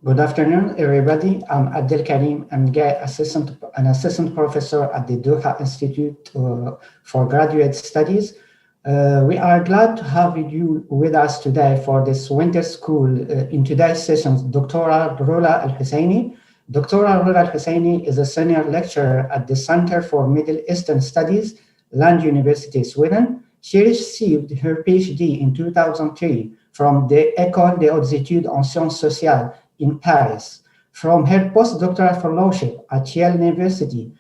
Good afternoon, everybody. I'm Abdel Karim. I'm an assistant professor at the Doha Institute for Graduate Studies. We are glad to have you with us today for this winter school. In today's session, Dr. Rola El-Husseini. Dr. Rola El-Husseini is a senior lecturer at the Center for Middle Eastern Studies, Lund University, Sweden. She received her PhD in 2003 from the École des Hautes Études en Sciences Sociales in Paris. From her postdoctoral fellowship at Yale University,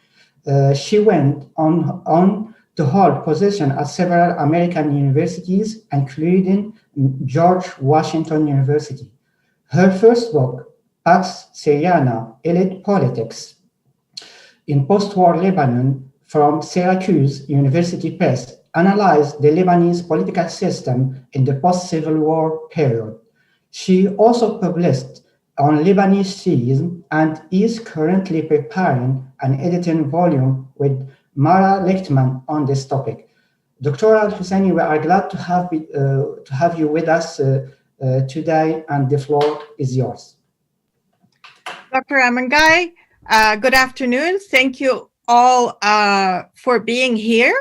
she went on to hold positions at several American universities, including George Washington University. Her first book, Pax Syriana, Elite Politics in Post-War Lebanon, from Syracuse University Press, analyzed the Lebanese political system in the post-Civil War period. She also published on Lebanese Shiism and is currently preparing an editing volume with Mara Lichtman on this topic. Dr. Al-Husseini, we are glad to have you with us today, and the floor is yours. Dr. Amangai, good afternoon. Thank you all for being here.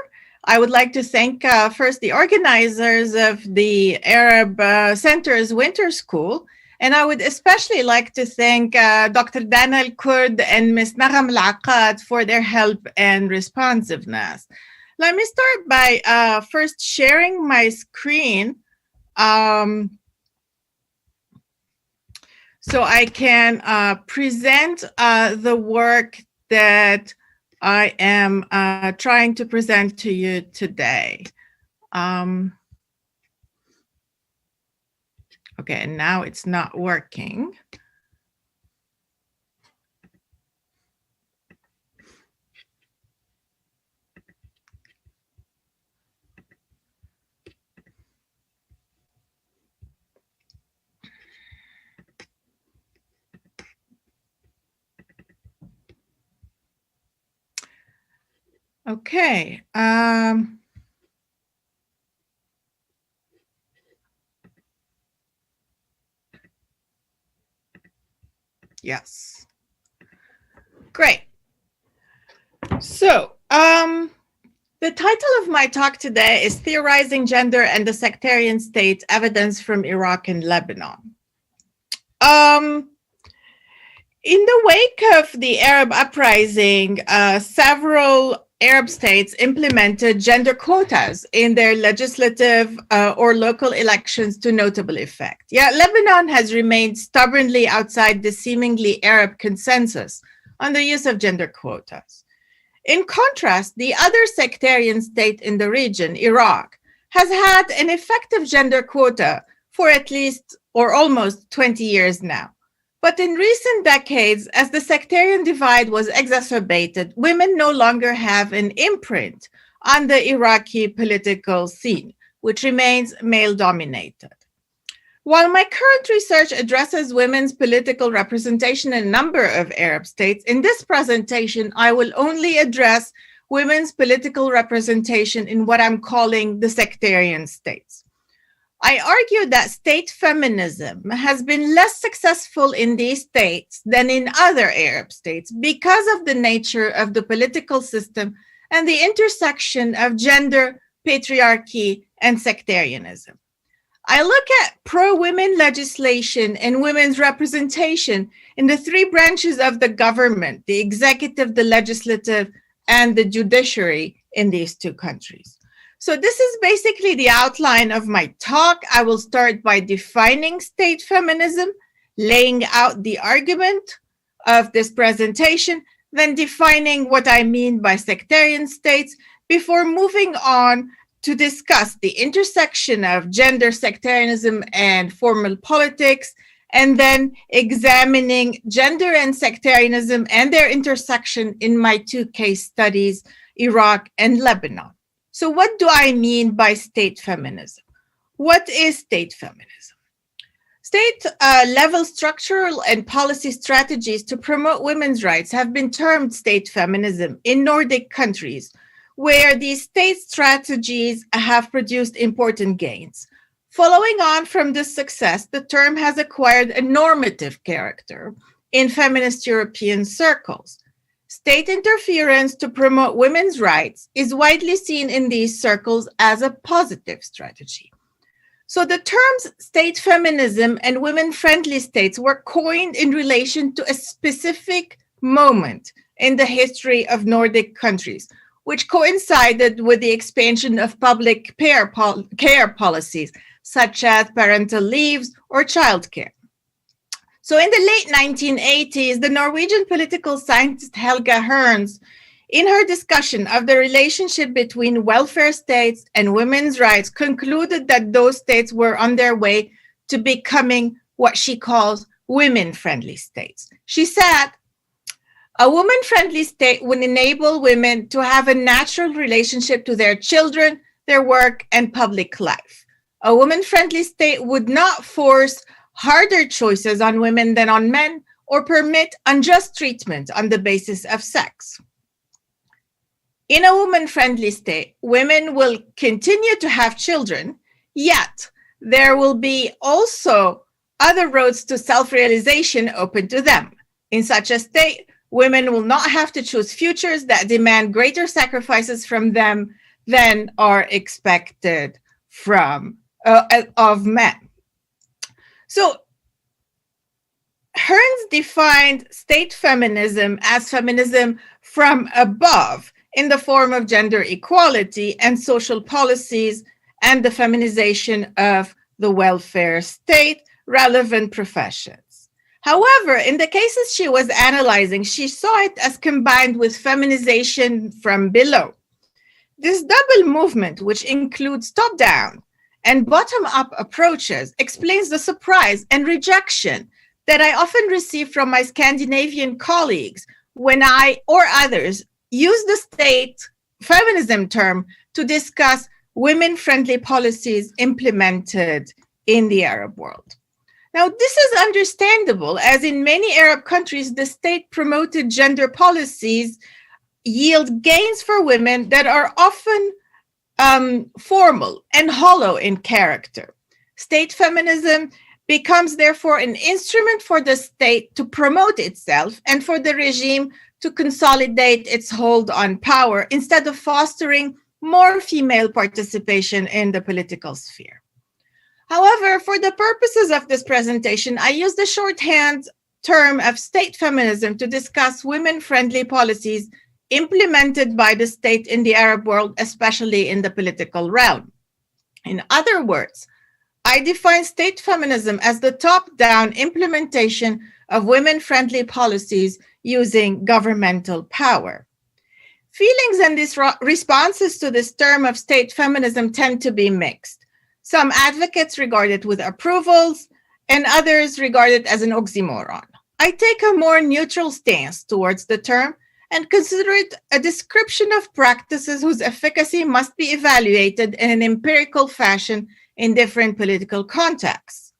I would like to thank first the organizers of the Arab Center's Winter School, and I would especially like to thank Dr. Dana Kurd and Ms. Nagam Al-Aqad for their help and responsiveness. Let me start by first sharing my screen so I can present the work that I am trying to present to you today. Okay, and now it's not working. Okay. Yes. Great. So, the title of my talk today is Theorizing Gender and the Sectarian States, Evidence from Iraq and Lebanon. In the wake of the Arab uprising, several Arab states implemented gender quotas in their legislative or local elections to notable effect. Yet Lebanon has remained stubbornly outside the seemingly Arab consensus on the use of gender quotas. In contrast, the other sectarian state in the region, Iraq, has had an effective gender quota for at least or almost 20 years now. But in recent decades, as the sectarian divide was exacerbated, women no longer have an imprint on the Iraqi political scene, which remains male-dominated. While my current research addresses women's political representation in a number of Arab states, in this presentation, I will only address women's political representation in what I'm calling the sectarian states. I argue that state feminism has been less successful in these states than in other Arab states because of the nature of the political system and the intersection of gender, patriarchy, and sectarianism. I look at pro-women legislation and women's representation in the three branches of the government, the executive, the legislative, and the judiciary in these two countries. So this is basically the outline of my talk. I will start by defining state feminism, laying out the argument of this presentation, then defining what I mean by sectarian states before moving on to discuss the intersection of gender, sectarianism, and formal politics, and then examining gender and sectarianism and their intersection in my two case studies, Iraq and Lebanon. So what do I mean by state feminism? What is state feminism? State-level structural and policy strategies to promote women's rights have been termed state feminism in Nordic countries, where these state strategies have produced important gains. Following on from this success, the term has acquired a normative character in feminist European circles. State interference to promote women's rights is widely seen in these circles as a positive strategy. So the terms state feminism and women-friendly states were coined in relation to a specific moment in the history of Nordic countries, which coincided with the expansion of public care policies, such as parental leaves or childcare. So in the late 1980s, the Norwegian political scientist Helga Herns, in her discussion of the relationship between welfare states and women's rights, concluded that those states were on their way to becoming what she calls women-friendly states. She said, a woman-friendly state would enable women to have a natural relationship to their children, their work, and public life. A woman-friendly state would not force harder choices on women than on men or permit unjust treatment on the basis of sex. In a woman-friendly state, women will continue to have children, yet there will be also other roads to self-realization open to them. In such a state, women will not have to choose futures that demand greater sacrifices from them than are expected of men. So Herns defined state feminism as feminism from above in the form of gender equality and social policies and the feminization of the welfare state, relevant professions. However, in the cases she was analyzing, she saw it as combined with feminization from below. This double movement, which includes top-down and bottom-up approaches, explains the surprise and rejection that I often receive from my Scandinavian colleagues when I or others use the state feminism term to discuss women-friendly policies implemented in the Arab world. Now, this is understandable, as in many Arab countries, the state-promoted gender policies yield gains for women that are often formal and hollow in character. State feminism becomes therefore an instrument for the state to promote itself and for the regime to consolidate its hold on power instead of fostering more female participation in the political sphere. However, for the purposes of this presentation, I use the shorthand term of state feminism to discuss women-friendly policies implemented by the state in the Arab world, especially in the political realm. In other words, I define state feminism as the top-down implementation of women-friendly policies using governmental power. Feelings and responses to this term of state feminism tend to be mixed. Some advocates regard it with approvals, and others regard it as an oxymoron. I take a more neutral stance towards the term and consider it a description of practices whose efficacy must be evaluated in an empirical fashion in different political contexts.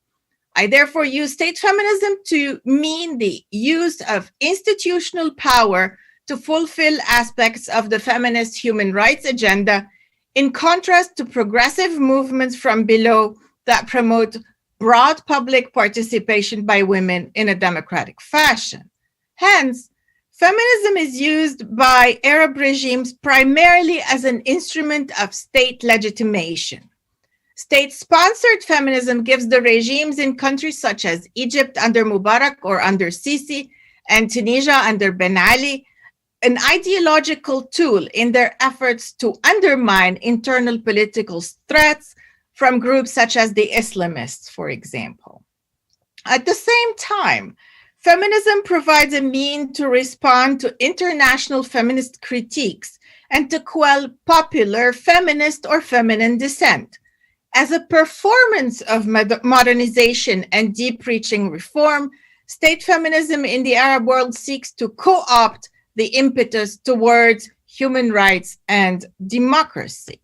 I therefore use state feminism to mean the use of institutional power to fulfill aspects of the feminist human rights agenda, in contrast to progressive movements from below that promote broad public participation by women in a democratic fashion. Hence, feminism is used by Arab regimes primarily as an instrument of state legitimation. State-sponsored feminism gives the regimes in countries such as Egypt under Mubarak or under Sisi and Tunisia under Ben Ali an ideological tool in their efforts to undermine internal political threats from groups such as the Islamists, for example. At the same time, feminism provides a means to respond to international feminist critiques and to quell popular feminist or feminine dissent. As a performance of modernization and deep-reaching reform, state feminism in the Arab world seeks to co-opt the impetus towards human rights and democracy.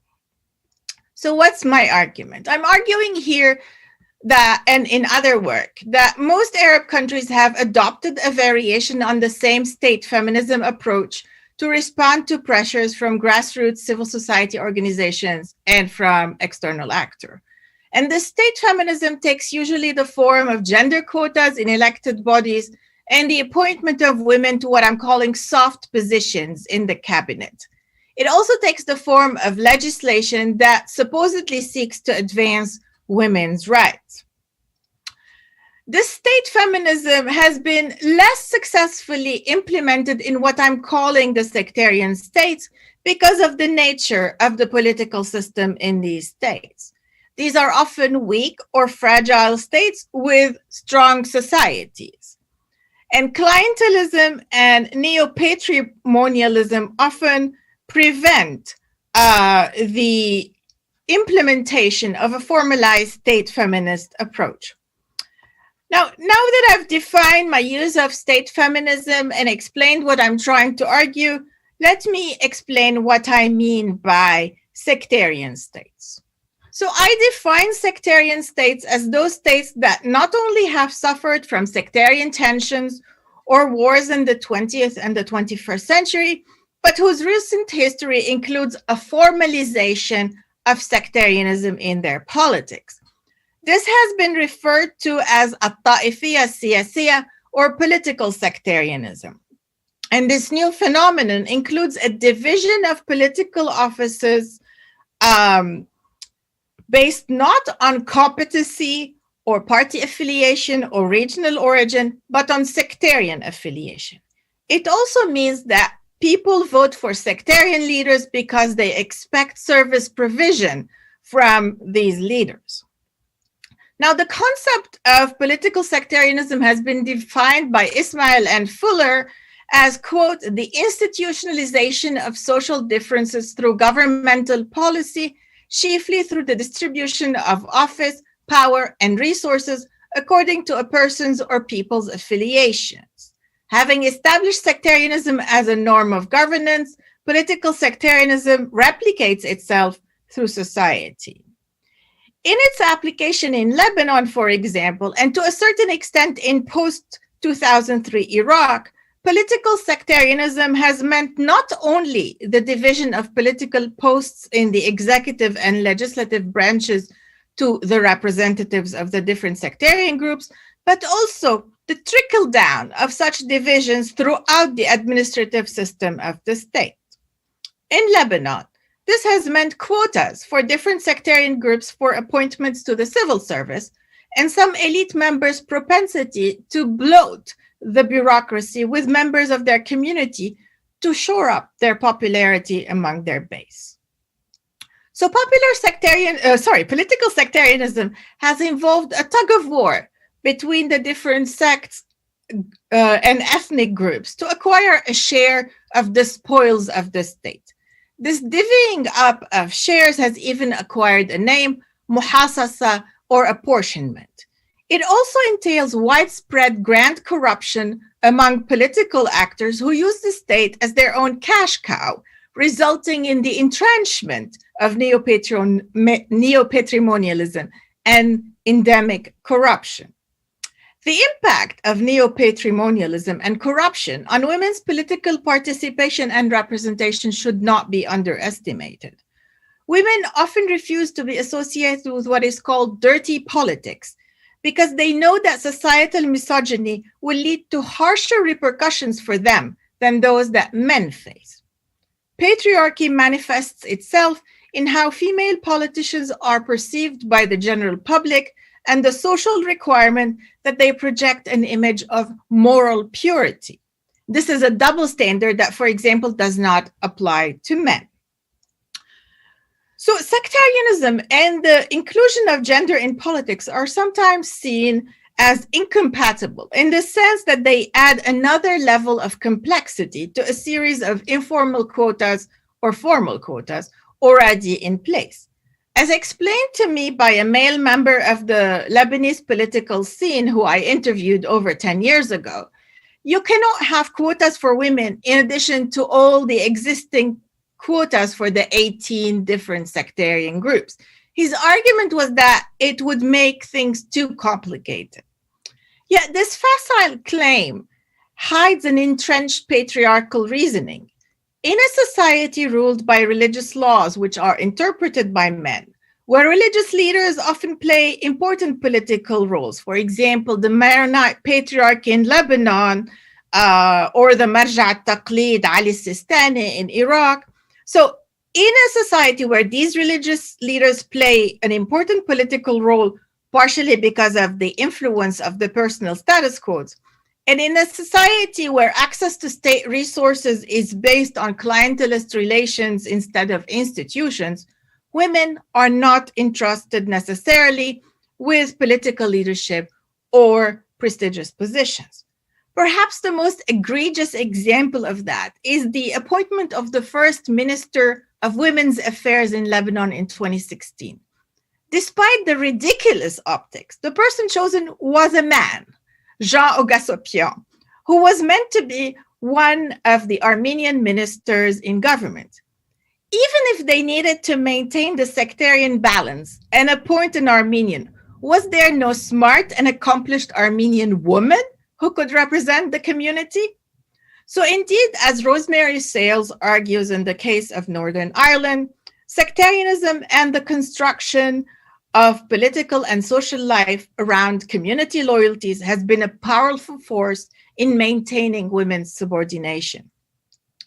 So what's my argument? I'm arguing here that, and in other work, that most Arab countries have adopted a variation on the same state feminism approach to respond to pressures from grassroots civil society organizations and from external actors. And the state feminism takes usually the form of gender quotas in elected bodies and the appointment of women to what I'm calling soft positions in the cabinet. It also takes the form of legislation that supposedly seeks to advance women's rights. This state feminism has been less successfully implemented in what I'm calling the sectarian states because of the nature of the political system in these states. These are often weak or fragile states with strong societies. And clientelism and neo-patrimonialism often prevent the implementation of a formalized state feminist approach. Now that I've defined my use of state feminism and explained what I'm trying to argue, let me explain what I mean by sectarian states. So I define sectarian states as those states that not only have suffered from sectarian tensions or wars in the 20th and the 21st century, but whose recent history includes a formalization of sectarianism in their politics. This has been referred to as الطائفية السياسية or political sectarianism. And this new phenomenon includes a division of political offices based not on competency or party affiliation or regional origin, but on sectarian affiliation. It also means that people vote for sectarian leaders because they expect service provision from these leaders. Now, the concept of political sectarianism has been defined by Ismail and Fuller as, quote, the institutionalization of social differences through governmental policy, chiefly through the distribution of office, power, and resources according to a person's or people's affiliations. Having established sectarianism as a norm of governance, political sectarianism replicates itself through society. In its application in Lebanon, for example, and to a certain extent in post-2003 Iraq, political sectarianism has meant not only the division of political posts in the executive and legislative branches to the representatives of the different sectarian groups, but also the trickle down of such divisions throughout the administrative system of the state. In Lebanon, this has meant quotas for different sectarian groups for appointments to the civil service and some elite members' propensity to bloat the bureaucracy with members of their community to shore up their popularity among their base. So political sectarianism has involved a tug of war between the different sects and ethnic groups to acquire a share of the spoils of the state. This divvying up of shares has even acquired a name, muhasasa, or apportionment. It also entails widespread grand corruption among political actors who use the state as their own cash cow, resulting in the entrenchment of neo-patrimonialism and endemic corruption. The impact of neo-patrimonialism and corruption on women's political participation and representation should not be underestimated. Women often refuse to be associated with what is called dirty politics because they know that societal misogyny will lead to harsher repercussions for them than those that men face. Patriarchy manifests itself in how female politicians are perceived by the general public and the social requirement that they project an image of moral purity. This is a double standard that, for example, does not apply to men. So sectarianism and the inclusion of gender in politics are sometimes seen as incompatible in the sense that they add another level of complexity to a series of informal quotas or formal quotas already in place. As explained to me by a male member of the Lebanese political scene who I interviewed over 10 years ago, you cannot have quotas for women in addition to all the existing quotas for the 18 different sectarian groups. His argument was that it would make things too complicated. Yet this facile claim hides an entrenched patriarchal reasoning. In a society ruled by religious laws which are interpreted by men, where religious leaders often play important political roles. For example, the Maronite Patriarch in Lebanon, or the Marja Taqlid Ali Sistani in Iraq. So in a society where these religious leaders play an important political role, partially because of the influence of the personal status codes, and in a society where access to state resources is based on clientelist relations instead of institutions, women are not entrusted necessarily with political leadership or prestigious positions. Perhaps the most egregious example of that is the appointment of the first Minister of Women's Affairs in Lebanon in 2016. Despite the ridiculous optics, the person chosen was a man, Jean Ogasopian, who was meant to be one of the Armenian ministers in government. Even if they needed to maintain the sectarian balance and appoint an Armenian, was there no smart and accomplished Armenian woman who could represent the community? So indeed, as Rosemary Sales argues in the case of Northern Ireland, sectarianism and the construction of political and social life around community loyalties has been a powerful force in maintaining women's subordination.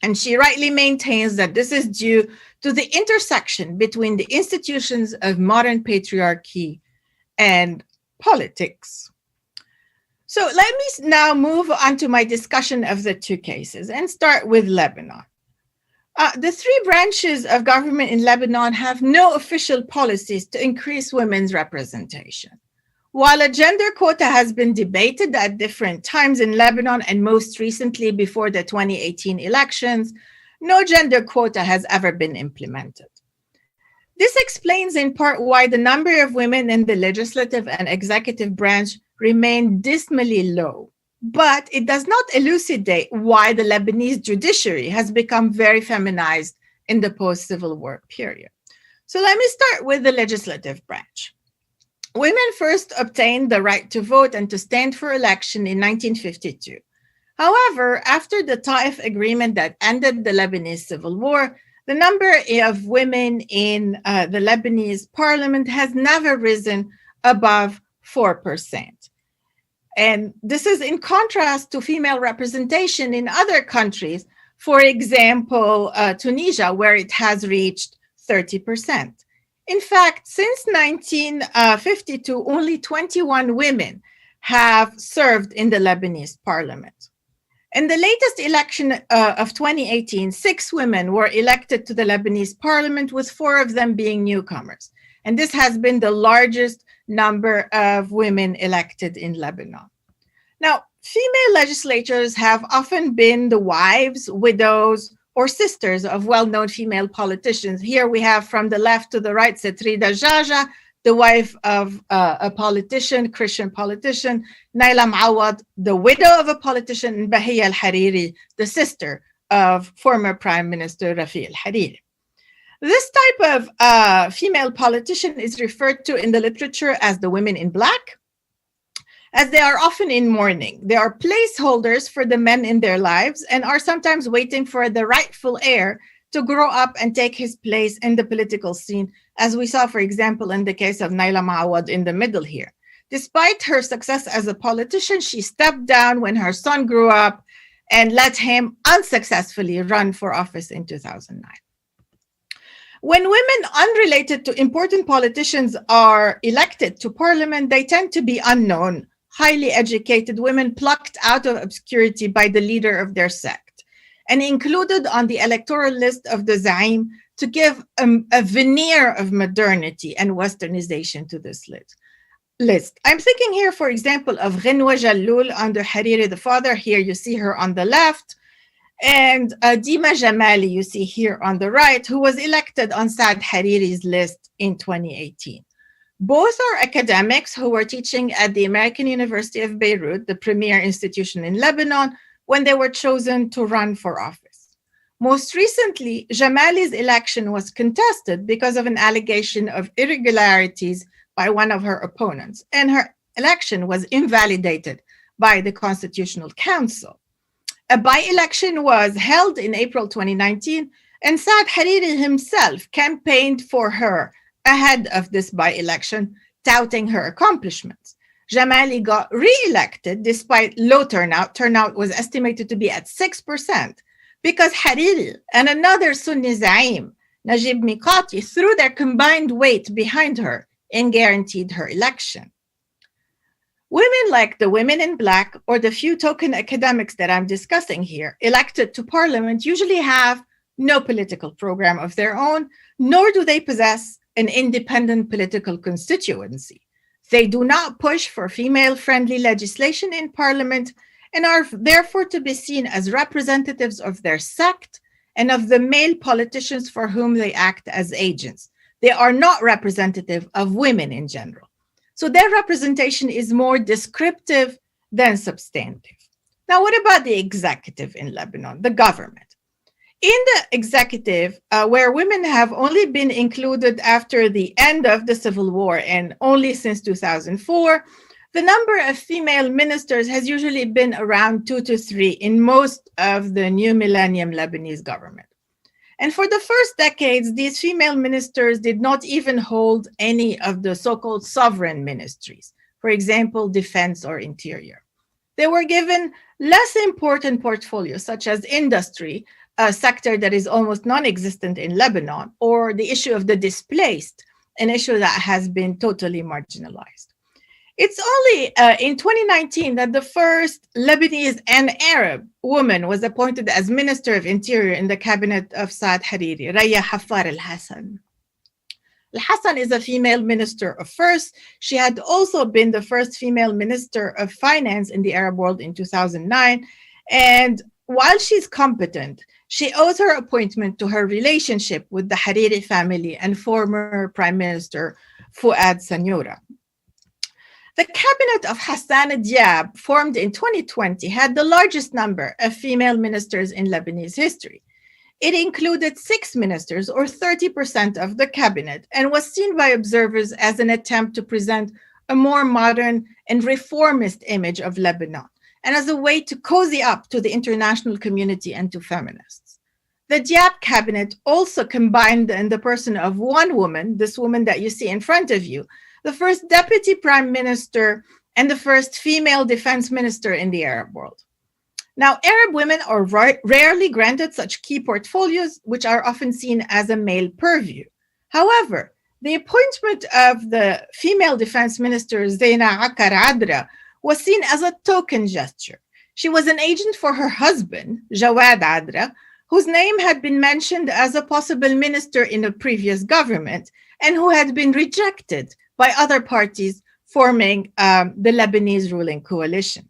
And she rightly maintains that this is due to the intersection between the institutions of modern patriarchy and politics. So let me now move on to my discussion of the two cases and start with Lebanon. The three branches of government in Lebanon have no official policies to increase women's representation. While a gender quota has been debated at different times in Lebanon and most recently before the 2018 elections, no gender quota has ever been implemented. This explains in part why the number of women in the legislative and executive branch remain dismally low, but it does not elucidate why the Lebanese judiciary has become very feminized in the post-Civil War period. So let me start with the legislative branch. Women first obtained the right to vote and to stand for election in 1952. However, after the Taif Agreement that ended the Lebanese Civil War, the number of women in the Lebanese parliament has never risen above 4%. And this is in contrast to female representation in other countries, for example, Tunisia, where it has reached 30%. In fact, since 1952, only 21 women have served in the Lebanese parliament. In the latest election of 2018, 6 women were elected to the Lebanese parliament, with 4 of them being newcomers. And this has been the largest number of women elected in Lebanon. Now, female legislators have often been the wives, widows, or sisters of well-known female politicians. Here we have from the left to the right, Setrida Jaja, the wife of a politician, Christian politician, Naila Mawad, the widow of a politician, and Bahiya al-Hariri, the sister of former Prime Minister Rafi al-Hariri. This type of female politician is referred to in the literature as the women in black, as they are often in mourning. They are placeholders for the men in their lives and are sometimes waiting for the rightful heir to grow up and take his place in the political scene, as we saw, for example, in the case of Naila Mawad in the middle here. Despite her success as a politician, she stepped down when her son grew up and let him unsuccessfully run for office in 2009. When women unrelated to important politicians are elected to parliament, they tend to be unknown, highly educated women plucked out of obscurity by the leader of their sect and included on the electoral list of the Zaim to give a veneer of modernity and westernization to this list. I'm thinking here, for example, of Ghenwa Jalloul under Hariri the father. Here you see her on the left. And Dima Jamali, you see here on the right, who was elected on Saad Hariri's list in 2018. Both are academics who were teaching at the American University of Beirut, the premier institution in Lebanon, when they were chosen to run for office. Most recently, Jamali's election was contested because of an allegation of irregularities by one of her opponents, and her election was invalidated by the Constitutional Council. A by-election was held in April 2019, and Saad Hariri himself campaigned for her ahead of this by-election, touting her accomplishments. Jamali got re-elected despite low turnout. Turnout was estimated to be at 6%, because Hariri and another Sunni Zaim, Najib Mikati, threw their combined weight behind her and guaranteed her election. Women like the women in black or the few token academics that I'm discussing here, elected to parliament, usually have no political program of their own, nor do they possess an independent political constituency. They do not push for female-friendly legislation in parliament and are therefore to be seen as representatives of their sect and of the male politicians for whom they act as agents. They are not representative of women in general. So their representation is more descriptive than substantive. Now, what about the executive in Lebanon, the government? In the executive, where women have only been included after the end of the civil war and only since 2004, the number of female ministers has usually been around 2 to 3 in most of the new millennium Lebanese government. And for the first decades, these female ministers did not even hold any of the so-called sovereign ministries, for example, defense or interior. They were given less important portfolios, such as industry, a sector that is almost non-existent in Lebanon, or the issue of the displaced, an issue that has been totally marginalized. It's only in 2019 that the first Lebanese and Arab woman was appointed as Minister of Interior in the cabinet of Saad Hariri, Raya Hafar al-Hassan. Al-Hassan is a female minister of first. She had also been the first female minister of finance in the Arab world in 2009. And while she's competent, she owes her appointment to her relationship with the Hariri family and former Prime Minister Fouad Sanyura. The cabinet of Hassan Diab, formed in 2020, had the largest number of female ministers in Lebanese history. It included 6 ministers, or 30% of the cabinet, and was seen by observers as an attempt to present a more modern and reformist image of Lebanon, and as a way to cozy up to the international community and to feminists. The Diab cabinet also combined in the person of one woman, this woman that you see in front of you, the first deputy prime minister and the first female defense minister in the Arab world. Now, Arab women are rarely granted such key portfolios, which are often seen as a male purview. However, the appointment of the female defense minister, Zeina Akar Adra, was seen as a token gesture. She was an agent for her husband, Jawad Adra, whose name had been mentioned as a possible minister in a previous government and who had been rejected by other parties forming the Lebanese ruling coalition.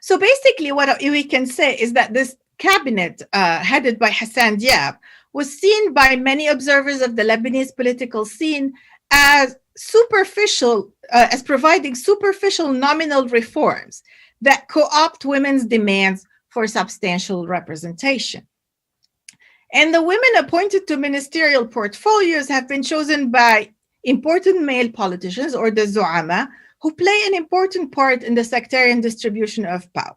So basically what we can say is that this cabinet headed by Hassan Diab was seen by many observers of the Lebanese political scene as superficial, as providing superficial nominal reforms that co-opt women's demands for substantial representation. And the women appointed to ministerial portfolios have been chosen by important male politicians, or the Zu'ama, who play an important part in the sectarian distribution of power.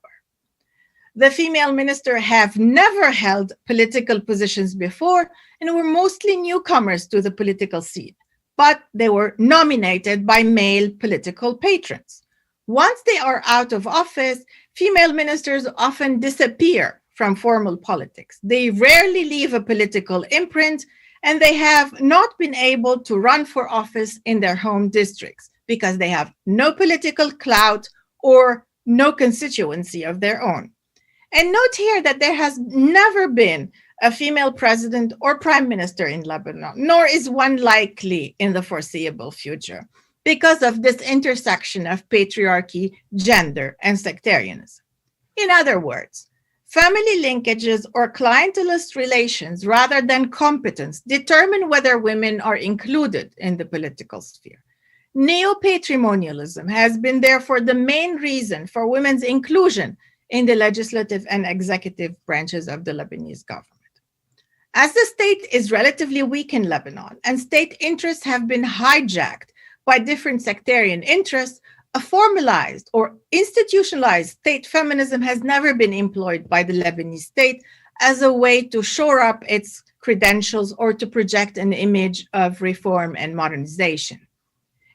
The female ministers have never held political positions before and were mostly newcomers to the political scene, but they were nominated by male political patrons. Once they are out of office, female ministers often disappear from formal politics. They rarely leave a political imprint, and they have not been able to run for office in their home districts because they have no political clout or no constituency of their own. And note here that there has never been a female president or prime minister in Lebanon, nor is one likely in the foreseeable future because of this intersection of patriarchy, gender, and sectarianism. In other words, family linkages or clientelist relations rather than competence determine whether women are included in the political sphere. Neo-patrimonialism has been therefore the main reason for women's inclusion in the legislative and executive branches of the Lebanese government. As the state is relatively weak in Lebanon and state interests have been hijacked by different sectarian interests, a formalized or institutionalized state feminism has never been employed by the Lebanese state as a way to shore up its credentials or to project an image of reform and modernization.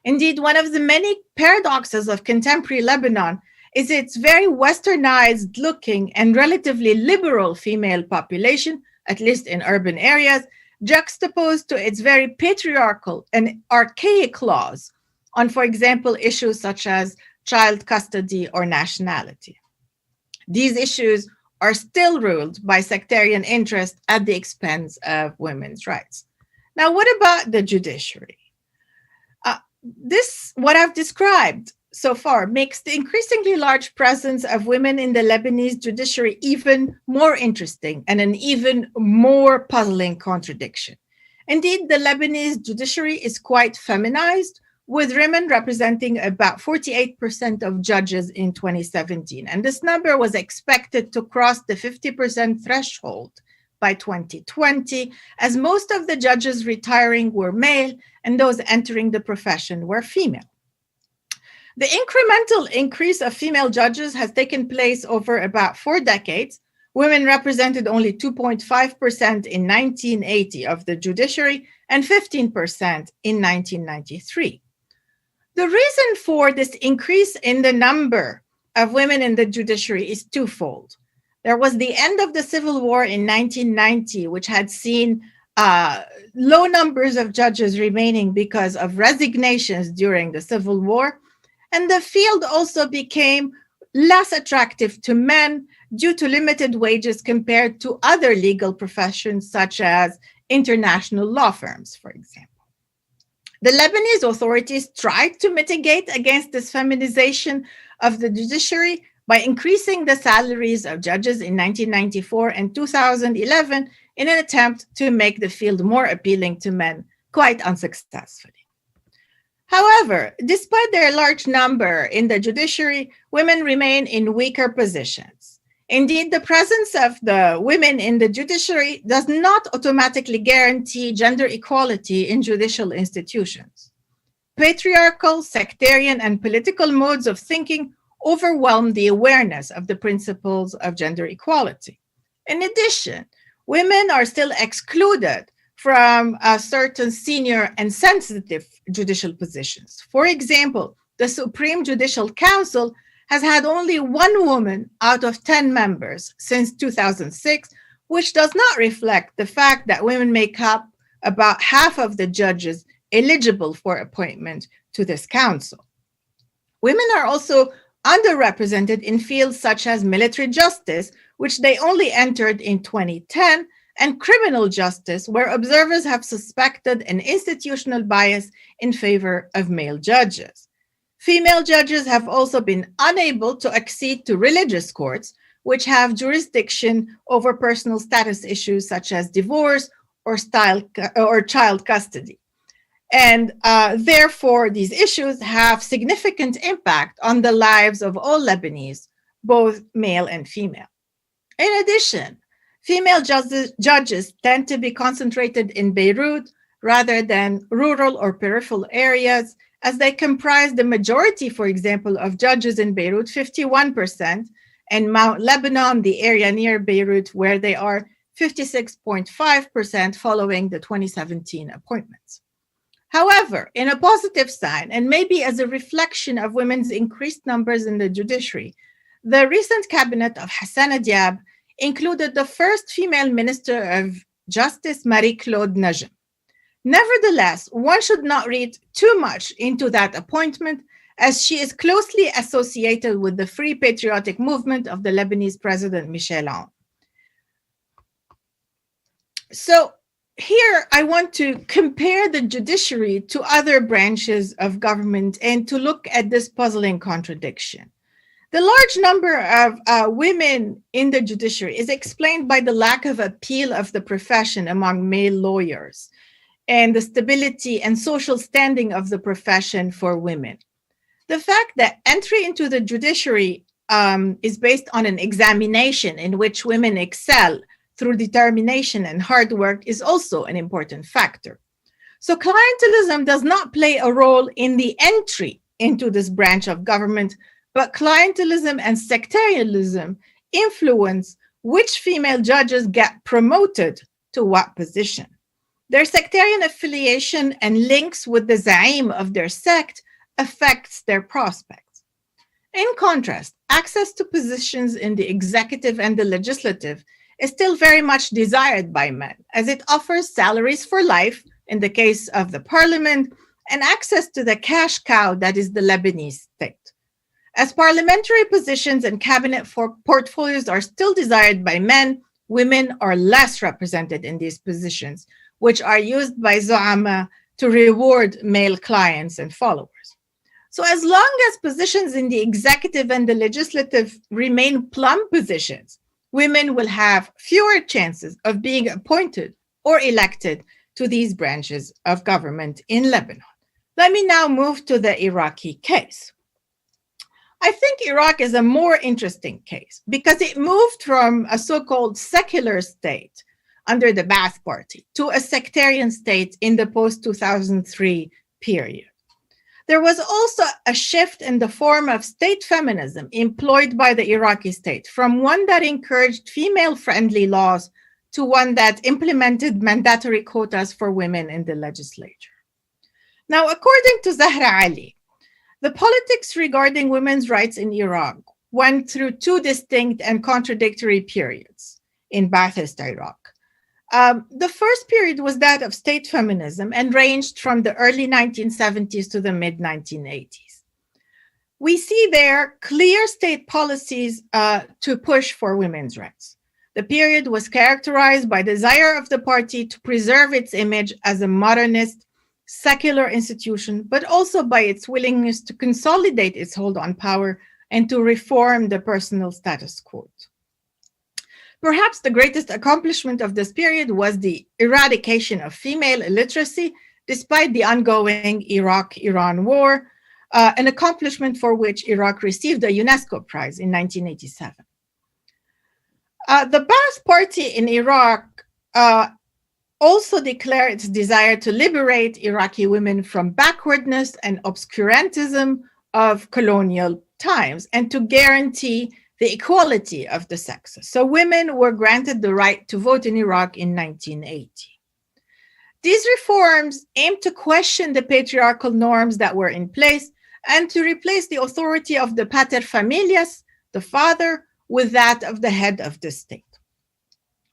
Indeed, one of the many paradoxes of contemporary Lebanon is its very westernized looking and relatively liberal female population, at least in urban areas, juxtaposed to its very patriarchal and archaic laws on, for example, issues such as child custody or nationality. These issues are still ruled by sectarian interest at the expense of women's rights. Now, what about the judiciary? What I've described so far makes the increasingly large presence of women in the Lebanese judiciary even more interesting and an even more puzzling contradiction. Indeed, the Lebanese judiciary is quite feminized, with women representing about 48% of judges in 2017. And this number was expected to cross the 50% threshold by 2020, as most of the judges retiring were male and those entering the profession were female. The incremental increase of female judges has taken place over about 4 decades. Women represented only 2.5% in 1980 of the judiciary and 15% in 1993. The reason for this increase in the number of women in the judiciary is twofold. There was the end of the Civil War in 1990, which had seen low numbers of judges remaining because of resignations during the Civil War. And the field also became less attractive to men due to limited wages compared to other legal professions, such as international law firms, for example. The Lebanese authorities tried to mitigate against this feminization of the judiciary by increasing the salaries of judges in 1994 and 2011 in an attempt to make the field more appealing to men, quite unsuccessfully. However, despite their large number in the judiciary, women remain in weaker positions. Indeed, the presence of the women in the judiciary does not automatically guarantee gender equality in judicial institutions. Patriarchal, sectarian, and political modes of thinking overwhelm the awareness of the principles of gender equality. In addition, women are still excluded from certain senior and sensitive judicial positions. For example, the Supreme Judicial Council has had only 1 woman out of 10 members since 2006, which does not reflect the fact that women make up about half of the judges eligible for appointment to this council. Women are also underrepresented in fields such as military justice, which they only entered in 2010, and criminal justice, where observers have suspected an institutional bias in favor of male judges. Female judges have also been unable to accede to religious courts, which have jurisdiction over personal status issues such as divorce or child custody. And therefore, these issues have significant impact on the lives of all Lebanese, both male and female. In addition, female judges tend to be concentrated in Beirut rather than rural or peripheral areas, as they comprise the majority, for example, of judges in Beirut, 51%, and Mount Lebanon, the area near Beirut, where they are 56.5% following the 2017 appointments. However, in a positive sign, and maybe as a reflection of women's increased numbers in the judiciary, the recent cabinet of Hassana Diab included the first female Minister of Justice, Marie-Claude Najm. Nevertheless, one should not read too much into that appointment, as she is closely associated with the Free Patriotic Movement of the Lebanese President Michel Aoun. So here I want to compare the judiciary to other branches of government and to look at this puzzling contradiction. The large number of women in the judiciary is explained by the lack of appeal of the profession among male lawyers and the stability and social standing of the profession for women. The fact that entry into the judiciary is based on an examination in which women excel through determination and hard work is also an important factor. So clientelism does not play a role in the entry into this branch of government, but clientelism and sectarianism influence which female judges get promoted to what position. Their sectarian affiliation and links with the Zaim of their sect affects their prospects. In contrast, access to positions in the executive and the legislative is still very much desired by men, as it offers salaries for life in the case of the parliament and access to the cash cow that is the Lebanese state. As parliamentary positions and cabinet portfolios are still desired by men, women are less represented in these positions, which are used by Zo'ama to reward male clients and followers. So as long as positions in the executive and the legislative remain plum positions, women will have fewer chances of being appointed or elected to these branches of government in Lebanon. Let me now move to the Iraqi case. I think Iraq is a more interesting case because it moved from a so-called secular state under the Ba'ath Party to a sectarian state in the post-2003 period. There was also a shift in the form of state feminism employed by the Iraqi state, from one that encouraged female-friendly laws to one that implemented mandatory quotas for women in the legislature. Now, according to Zahra Ali, the politics regarding women's rights in Iraq went through two distinct and contradictory periods in Ba'athist Iraq. The first period was that of state feminism and ranged from the early 1970s to the mid-1980s. We see there clear state policies to push for women's rights. The period was characterized by the desire of the party to preserve its image as a modernist, secular institution, but also by its willingness to consolidate its hold on power and to reform the personal status quo. Perhaps the greatest accomplishment of this period was the eradication of female illiteracy, despite the ongoing Iraq-Iran war, an accomplishment for which Iraq received a UNESCO prize in 1987. The Ba'ath Party in Iraq also declared its desire to liberate Iraqi women from backwardness and obscurantism of colonial times and to guarantee the equality of the sexes. So women were granted the right to vote in Iraq in 1980. These reforms aimed to question the patriarchal norms that were in place and to replace the authority of the pater familias, the father, with that of the head of the state.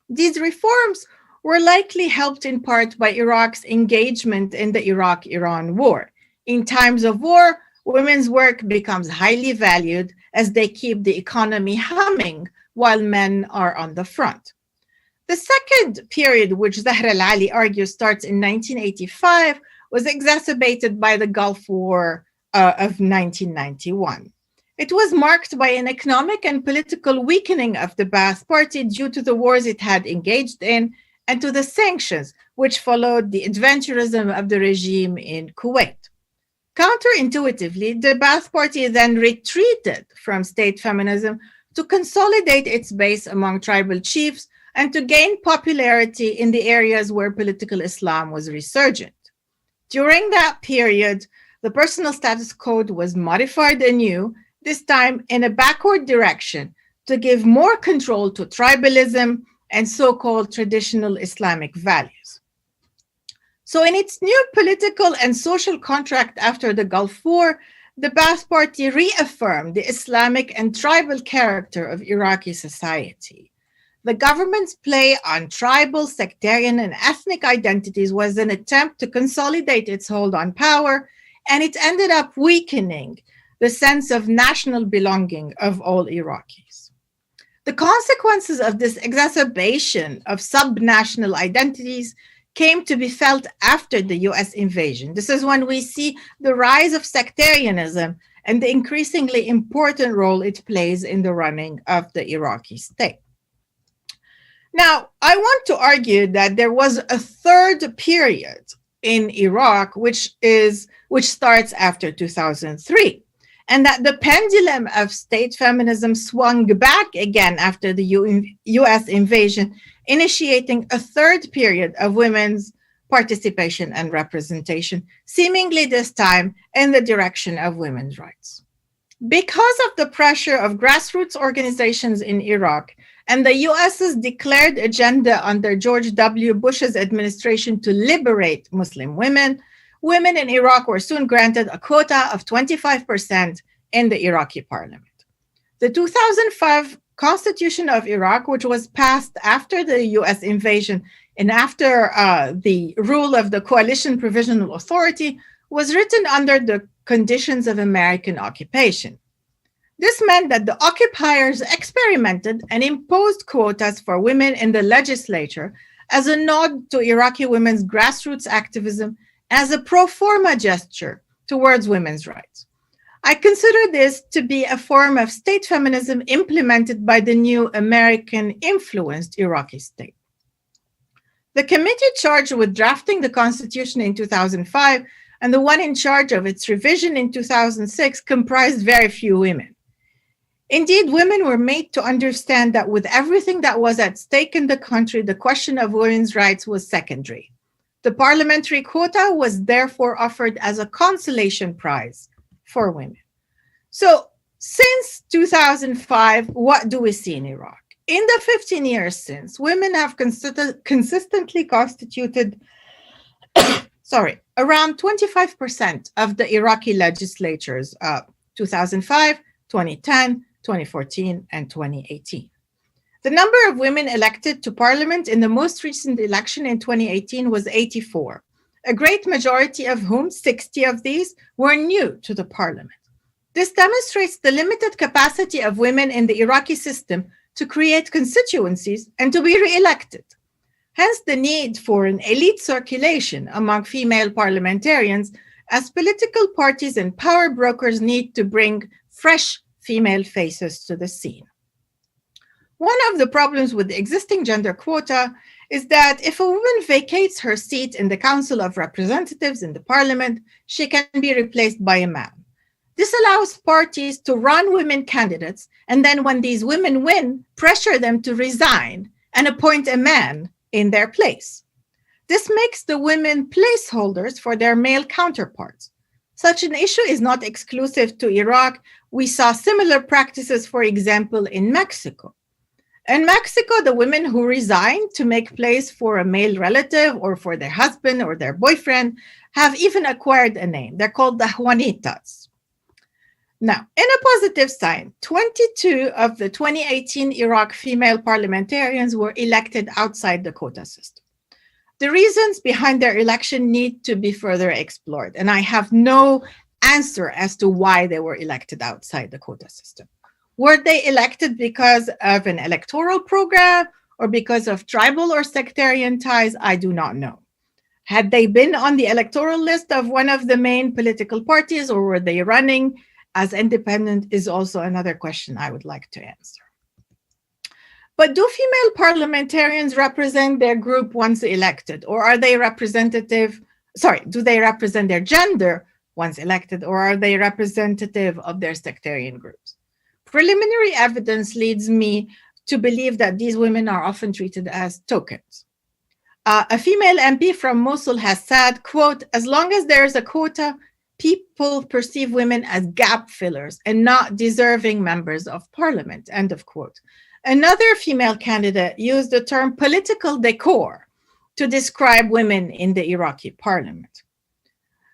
These reforms were likely helped in part by Iraq's engagement in the Iraq-Iran war. In times of war, women's work becomes highly valued as they keep the economy humming while men are on the front. The second period, which Zahra al-Ali argues starts in 1985, was exacerbated by the Gulf War of 1991. It was marked by an economic and political weakening of the Ba'ath Party due to the wars it had engaged in and to the sanctions which followed the adventurism of the regime in Kuwait. Counterintuitively, the Ba'ath Party then retreated from state feminism to consolidate its base among tribal chiefs and to gain popularity in the areas where political Islam was resurgent. During that period, the personal status code was modified anew, this time in a backward direction, to give more control to tribalism and so-called traditional Islamic values. So in its new political and social contract after the Gulf War, the Ba'ath Party reaffirmed the Islamic and tribal character of Iraqi society. The government's play on tribal, sectarian, and ethnic identities was an attempt to consolidate its hold on power, and it ended up weakening the sense of national belonging of all Iraqis. The consequences of this exacerbation of subnational identities came to be felt after the US invasion. This is when we see the rise of sectarianism and the increasingly important role it plays in the running of the Iraqi state. Now, I want to argue that there was a third period in Iraq, which starts after 2003, and that the pendulum of state feminism swung back again after the US invasion, initiating a third period of women's participation and representation, seemingly this time in the direction of women's rights. Because of the pressure of grassroots organizations in Iraq and the US's declared agenda under George W. Bush's administration to liberate Muslim women, women in Iraq were soon granted a quota of 25% in the Iraqi parliament. The 2005 Constitution of Iraq, which was passed after the US invasion and after the rule of the Coalition Provisional Authority, was written under the conditions of American occupation. This meant that the occupiers experimented and imposed quotas for women in the legislature as a nod to Iraqi women's grassroots activism, as a pro forma gesture towards women's rights. I consider this to be a form of state feminism implemented by the new American-influenced Iraqi state. The committee charged with drafting the Constitution in 2005 and the one in charge of its revision in 2006 comprised very few women. Indeed, women were made to understand that with everything that was at stake in the country, the question of women's rights was secondary. The parliamentary quota was therefore offered as a consolation prize for women. So since 2005, what do we see in Iraq? In the 15 years since, women have consistently constituted around 25% of the Iraqi legislatures, 2005, 2010, 2014, and 2018. The number of women elected to parliament in the most recent election in 2018 was 84, a great majority of whom, 60 of these, were new to the parliament. This demonstrates the limited capacity of women in the Iraqi system to create constituencies and to be re-elected. Hence the need for an elite circulation among female parliamentarians, as political parties and power brokers need to bring fresh female faces to the scene. One of the problems with the existing gender quota is that if a woman vacates her seat in the Council of Representatives in the parliament, she can be replaced by a man. This allows parties to run women candidates, and then when these women win, pressure them to resign and appoint a man in their place. This makes the women placeholders for their male counterparts. Such an issue is not exclusive to Iraq. We saw similar practices, for example, in Mexico. In Mexico, the women who resigned to make place for a male relative or for their husband or their boyfriend have even acquired a name. They're called the Juanitas. Now, in a positive sign, 22 of the 2018 Iraq female parliamentarians were elected outside the quota system. The reasons behind their election need to be further explored, and I have no answer as to why they were elected outside the quota system. Were they elected because of an electoral program or because of tribal or sectarian ties? I do not know. Had they been on the electoral list of one of the main political parties, or were they running as independent, is also another question I would like to answer. But do female parliamentarians represent their group once elected, or are they do they represent their gender once elected, or are they representative of their sectarian groups? Preliminary evidence leads me to believe that these women are often treated as tokens. A female MP from Mosul has said, quote, "As long as there is a quota, people perceive women as gap fillers and not deserving members of parliament," end of quote. Another female candidate used the term political decor to describe women in the Iraqi parliament.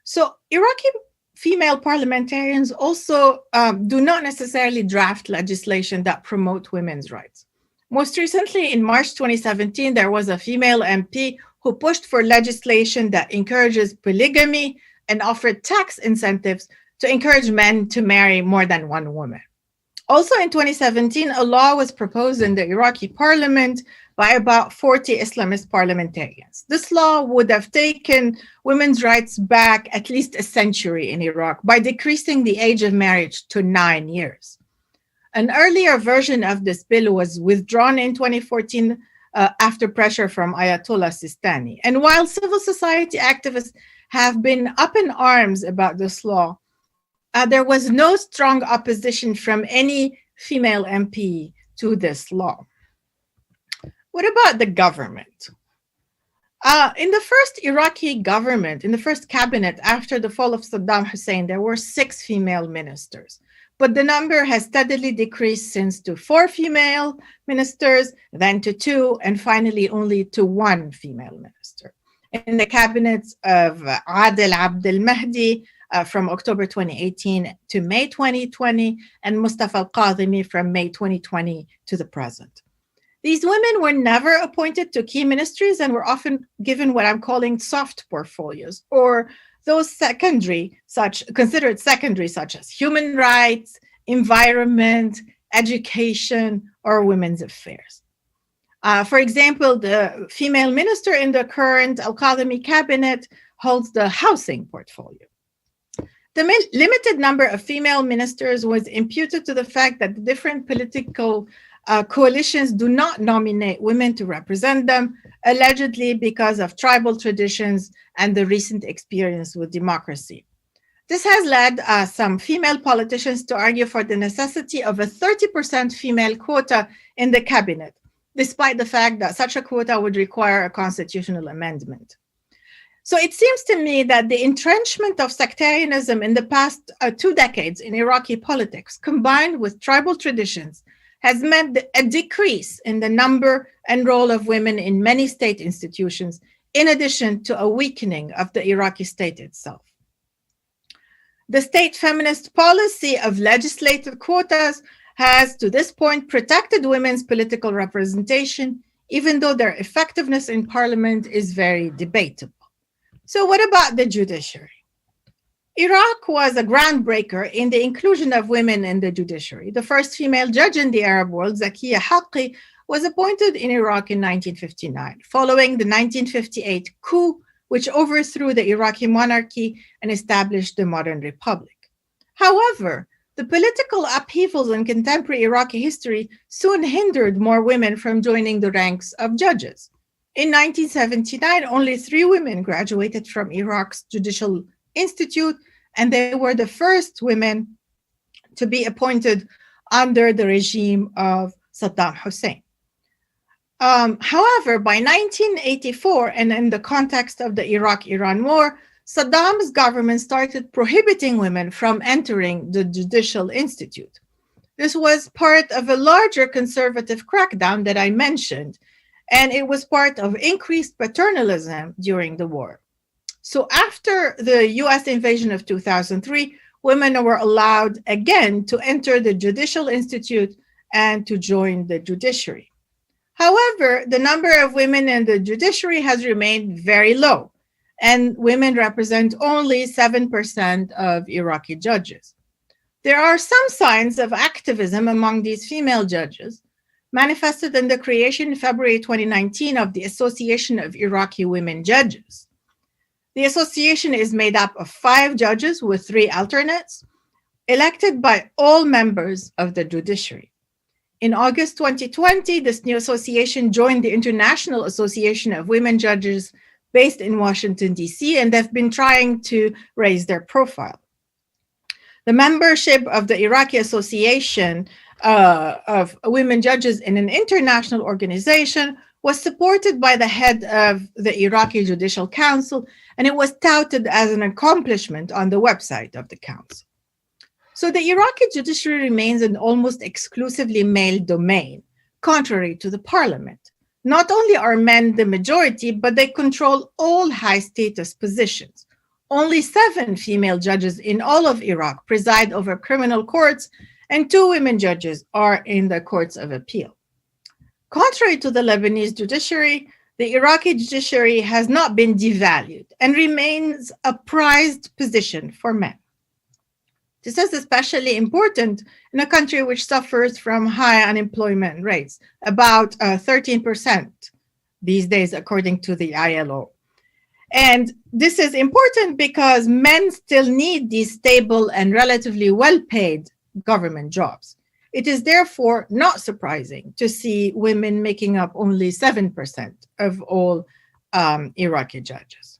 So Iraqi female parliamentarians also do not necessarily draft legislation that promote women's rights. Most recently, in March 2017, there was a female MP who pushed for legislation that encourages polygamy and offered tax incentives to encourage men to marry more than one woman. Also in 2017, a law was proposed in the Iraqi parliament by about 40 Islamist parliamentarians. This law would have taken women's rights back at least a century in Iraq by decreasing the age of marriage to 9 years. An earlier version of this bill was withdrawn in 2014 after pressure from Ayatollah Sistani. And while civil society activists have been up in arms about this law, there was no strong opposition from any female MP to this law. What about the government? In the first Iraqi government, in the first cabinet after the fall of Saddam Hussein, there were 6 female ministers. but the number has steadily decreased since to 4 female ministers, then to 2, and finally only to 1 female minister. In the cabinets of Adel Abd al-Mahdi from October 2018 to May 2020, and Mustafa al-Qadhimi from May 2020 to the present. These women were never appointed to key ministries and were often given what I'm calling soft portfolios, or those considered secondary, such as human rights, environment, education, or women's affairs. For example, the female minister in the current Al-Qadhimi cabinet holds the housing portfolio. The limited number of female ministers was imputed to the fact that the different political coalitions do not nominate women to represent them, allegedly because of tribal traditions and the recent experience with democracy. This has led some female politicians to argue for the necessity of a 30% female quota in the cabinet, despite the fact that such a quota would require a constitutional amendment. So it seems to me that the entrenchment of sectarianism in the past 2 decades in Iraqi politics, combined with tribal traditions, has meant a decrease in the number and role of women in many state institutions, in addition to a weakening of the Iraqi state itself. The state feminist policy of legislative quotas has, to this point, protected women's political representation, even though their effectiveness in parliament is very debatable. So what about the judiciary? Iraq was a groundbreaker in the inclusion of women in the judiciary. The first female judge in the Arab world, Zakiya Haqqi, was appointed in Iraq in 1959, following the 1958 coup, which overthrew the Iraqi monarchy and established the modern republic. However, the political upheavals in contemporary Iraqi history soon hindered more women from joining the ranks of judges. In 1979, only 3 women graduated from Iraq's Judicial Institute, and they were the first women to be appointed under the regime of Saddam Hussein. However, by 1984, and in the context of the Iraq-Iran war, Saddam's government started prohibiting women from entering the Judicial Institute. This was part of a larger conservative crackdown that I mentioned, and it was part of increased paternalism during the war. So after the US invasion of 2003, women were allowed again to enter the Judicial Institute and to join the judiciary. However, the number of women in the judiciary has remained very low, and women represent only 7% of Iraqi judges. There are some signs of activism among these female judges, manifested in the creation in February 2019 of the Association of Iraqi Women Judges. The association is made up of 5 judges with 3 alternates, elected by all members of the judiciary. In August 2020, this new association joined the International Association of Women Judges based in Washington, D.C., and they've been trying to raise their profile. The membership of the Iraqi Association of Women Judges in an international organization was supported by the head of the Iraqi Judicial Council, and it was touted as an accomplishment on the website of the council. So the Iraqi judiciary remains an almost exclusively male domain, contrary to the parliament. Not only are men the majority, but they control all high-status positions. Only 7 female judges in all of Iraq preside over criminal courts, and 2 women judges are in the courts of appeal. Contrary to the Lebanese judiciary, the Iraqi judiciary has not been devalued and remains a prized position for men. This is especially important in a country which suffers from high unemployment rates, about 13% these days, according to the ILO. And this is important because men still need these stable and relatively well-paid government jobs. It is therefore not surprising to see women making up only 7% of all Iraqi judges.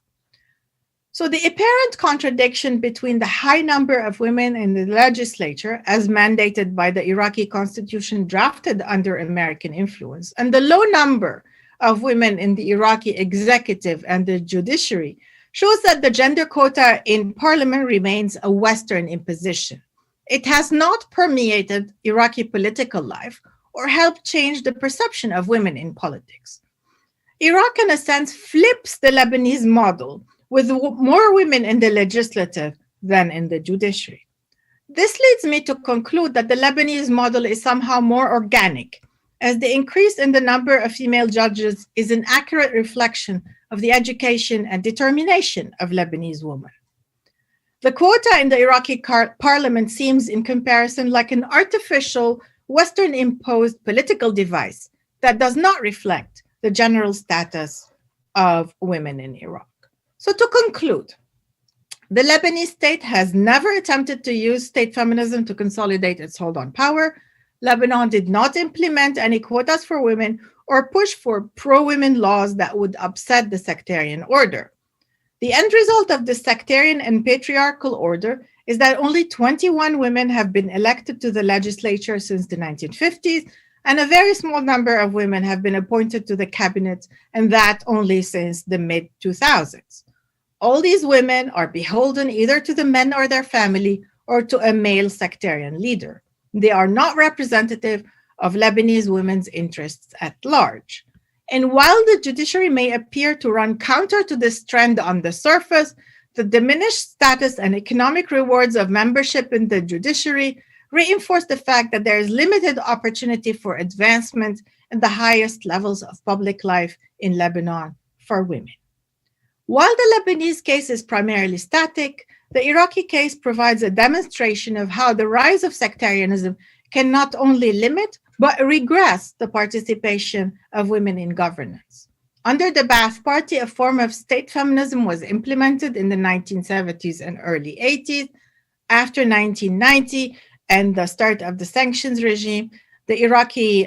So the apparent contradiction between the high number of women in the legislature, as mandated by the Iraqi constitution drafted under American influence, and the low number of women in the Iraqi executive and the judiciary shows that the gender quota in parliament remains a Western imposition. It has not permeated Iraqi political life or helped change the perception of women in politics. Iraq, in a sense, flips the Lebanese model with more women in the legislative than in the judiciary. This leads me to conclude that the Lebanese model is somehow more organic, as the increase in the number of female judges is an accurate reflection of the education and determination of Lebanese women. The quota in the Iraqi parliament seems, in comparison, like an artificial Western-imposed political device that does not reflect the general status of women in Iraq. So to conclude, the Lebanese state has never attempted to use state feminism to consolidate its hold on power. Lebanon did not implement any quotas for women or push for pro-women laws that would upset the sectarian order. The end result of this sectarian and patriarchal order is that only 21 women have been elected to the legislature since the 1950s, and a very small number of women have been appointed to the cabinet, and that only since the mid-2000s. All these women are beholden either to the men or their family or to a male sectarian leader. They are not representative of Lebanese women's interests at large. And while the judiciary may appear to run counter to this trend on the surface, the diminished status and economic rewards of membership in the judiciary reinforce the fact that there is limited opportunity for advancement in the highest levels of public life in Lebanon for women. While the Lebanese case is primarily static, the Iraqi case provides a demonstration of how the rise of sectarianism can not only limit, but regress the participation of women in governance. Under the Ba'ath Party, a form of state feminism was implemented in the 1970s and early 80s. After 1990 and the start of the sanctions regime, the Iraqi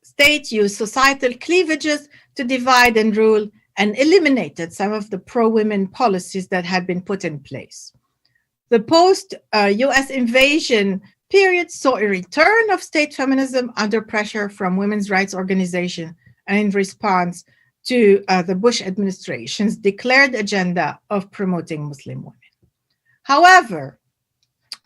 state used societal cleavages to divide and rule and eliminated some of the pro-women policies that had been put in place. The post-US invasion period saw a return of state feminism under pressure from women's rights organizations and in response to the Bush administration's declared agenda of promoting Muslim women. However,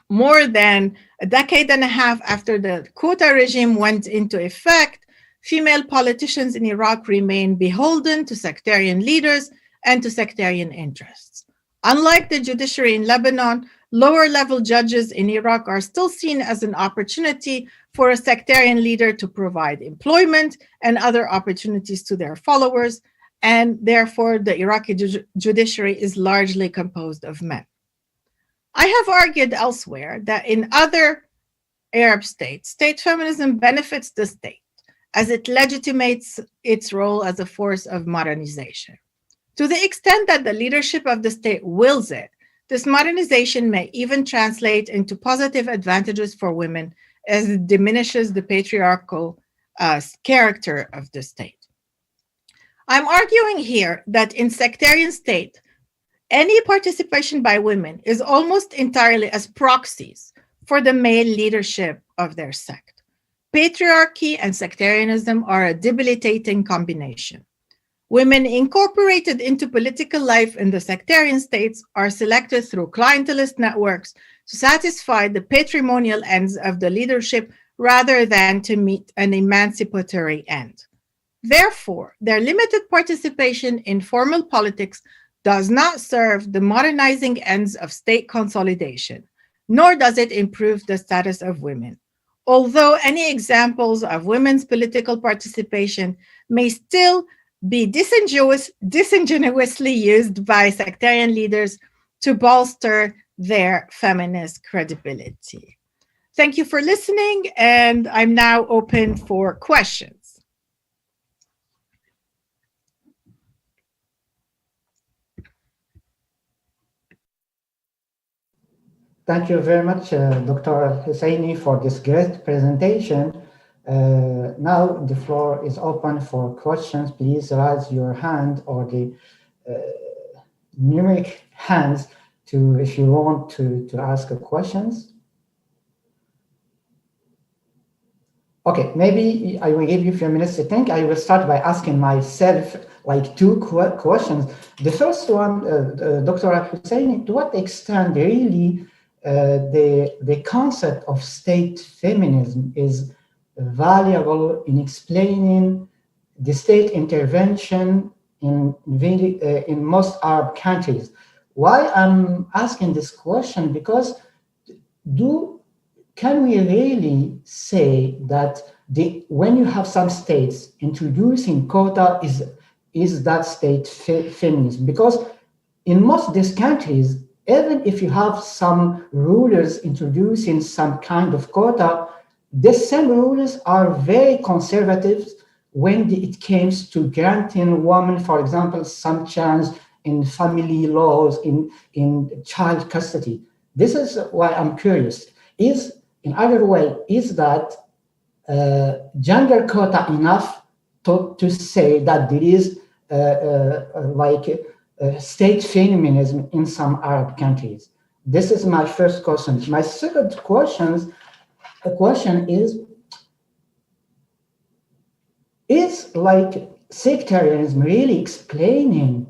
more than a decade and a half after the quota regime went into effect, female politicians in Iraq remain beholden to sectarian leaders and to sectarian interests. Unlike the judiciary in Lebanon, lower-level judges in Iraq are still seen as an opportunity for a sectarian leader to provide employment and other opportunities to their followers, and therefore the Iraqi judiciary is largely composed of men. I have argued elsewhere that in other Arab states, state feminism benefits the state as it legitimates its role as a force of modernization. To the extent that the leadership of the state wills it, this modernization may even translate into positive advantages for women as it diminishes the patriarchal character of the state. I'm arguing here that in sectarian state, any participation by women is almost entirely as proxies for the male leadership of their sect. Patriarchy and sectarianism are a debilitating combination. Women incorporated into political life in the sectarian states are selected through clientelist networks to satisfy the patrimonial ends of the leadership rather than to meet an emancipatory end. Therefore, their limited participation in formal politics does not serve the modernizing ends of state consolidation, nor does it improve the status of women. Although any examples of women's political participation may still be disingenuously used by sectarian leaders to bolster their feminist credibility. Thank you for listening, and I'm now open for questions. Thank you very much, Dr. El-Husseini, for this great presentation. Now the floor is open for questions. Please raise your hand or the numeric hands if you want to ask questions. Okay, maybe I will give you a few minutes to think. I will start by asking myself like two questions. The first one, Dr. El-Husseini, to what extent really the concept of state feminism is valuable in explaining the state intervention in most Arab countries. Why I'm asking this question? Because can we really say that when you have some states introducing quota is that state feminism? Because in most of these countries, even if you have some rulers introducing some kind of quota, the same rulers are very conservative when it comes to granting women, for example, some chance in family laws, in child custody. This is why I'm curious. In other way, is that gender quota enough to say that there is state feminism in some Arab countries? This is my first question. My second question is like sectarianism really explaining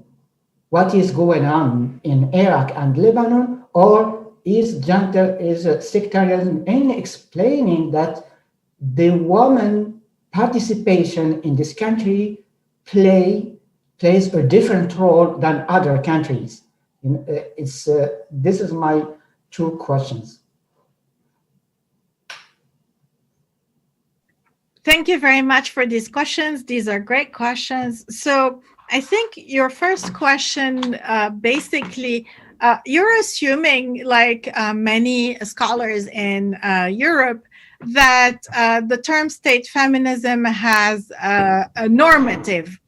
what is going on in Iraq and Lebanon, or is sectarianism in explaining that the woman participation in this country plays a different role than other countries? This is my two questions. Thank you very much for these questions. These are great questions. So I think your first question, basically, you're assuming, like many scholars in Europe, that the term state feminism has a normative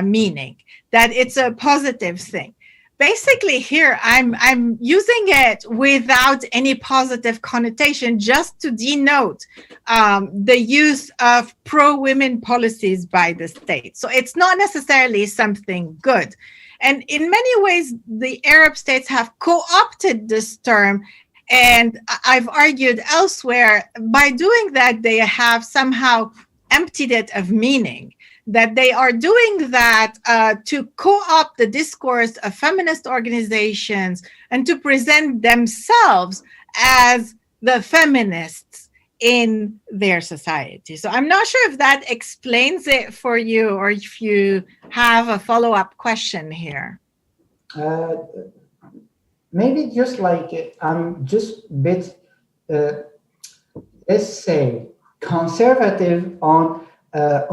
meaning, that it's a positive thing. Basically, here I'm using it without any positive connotation, just to denote the use of pro-women policies by the state. So it's not necessarily something good. And in many ways, the Arab states have co-opted this term. And I've argued elsewhere, by doing that, they have somehow emptied it of meaning, that they are doing that to co-opt the discourse of feminist organizations and to present themselves as the feminists in their society. So I'm not sure if that explains it for you, or if you have a follow-up question here. Maybe just like I'm just a bit, let's say, conservative on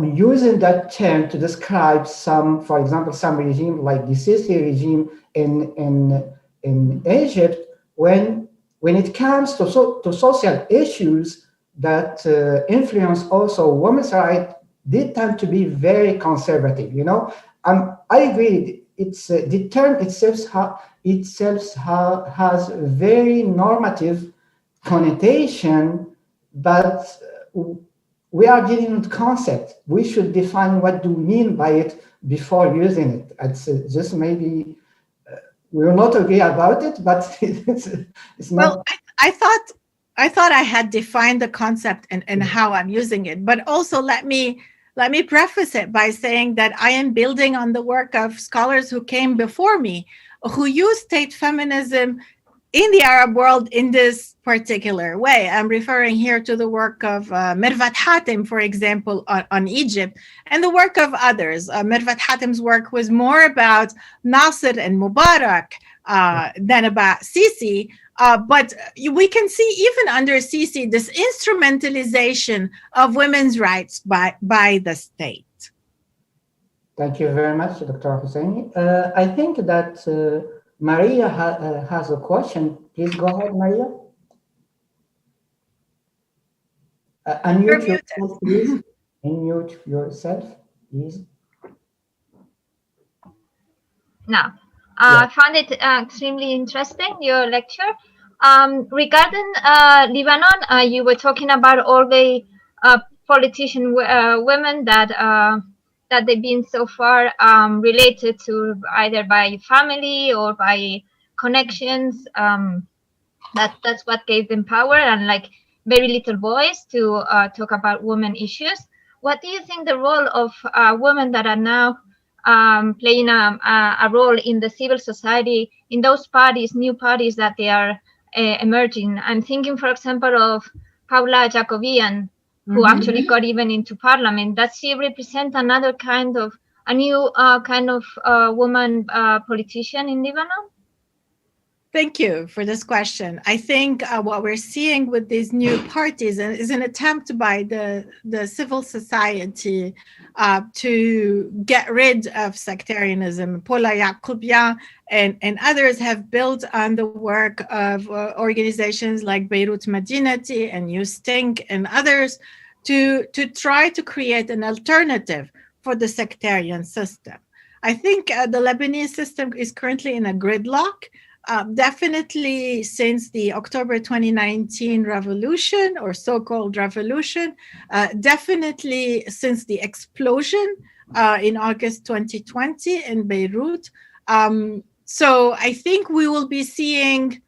using that term to describe some, for example, some regime like the Sisi regime in Egypt, when it comes to social issues that influence also women's rights, they tend to be very conservative. I agree. It's the term itself has a very normative connotation, but we are dealing with concept. We should define what do we mean by it before using it. It's just maybe we will not agree about it, but it's not. Well, I thought I had defined the concept and how I'm using it, but also let me preface it by saying that I am building on the work of scholars who came before me, who use state feminism in the Arab world in this particular way. I'm referring here to the work of Mirvat Hatem, for example, on Egypt, and the work of others. Mirvat Hatem's work was more about Nasser and Mubarak than about Sisi. But we can see even under Sisi this instrumentalization of women's rights by the state. Thank you very much, Dr. Husseini. I think that Maria has a question. Please go ahead, Maria. Unmute yourself, please. Unmute yourself, please. Now, I found it extremely interesting, your lecture. Regarding Lebanon, you were talking about all the politician women that they've been so far related to either by family or by connections. That's what gave them power, and like very little voice to talk about women issues. What do you think the role of women that are now playing a role in the civil society, in those parties, new parties that they are emerging. I'm thinking, for example, of Paula Jacobian, who actually got even into parliament. Does she represent another kind of, a new kind of woman politician in Lebanon? Thank you for this question. I think what we're seeing with these new parties is an attempt by the civil society to get rid of sectarianism. Paula Jacobian and others have built on the work of organizations like Beirut Madinati and You Stink and others to try to create an alternative for the sectarian system. I think the Lebanese system is currently in a gridlock. Definitely since the October 2019 revolution or so-called revolution, definitely since the explosion in August 2020 in Beirut. So I think we will be seeing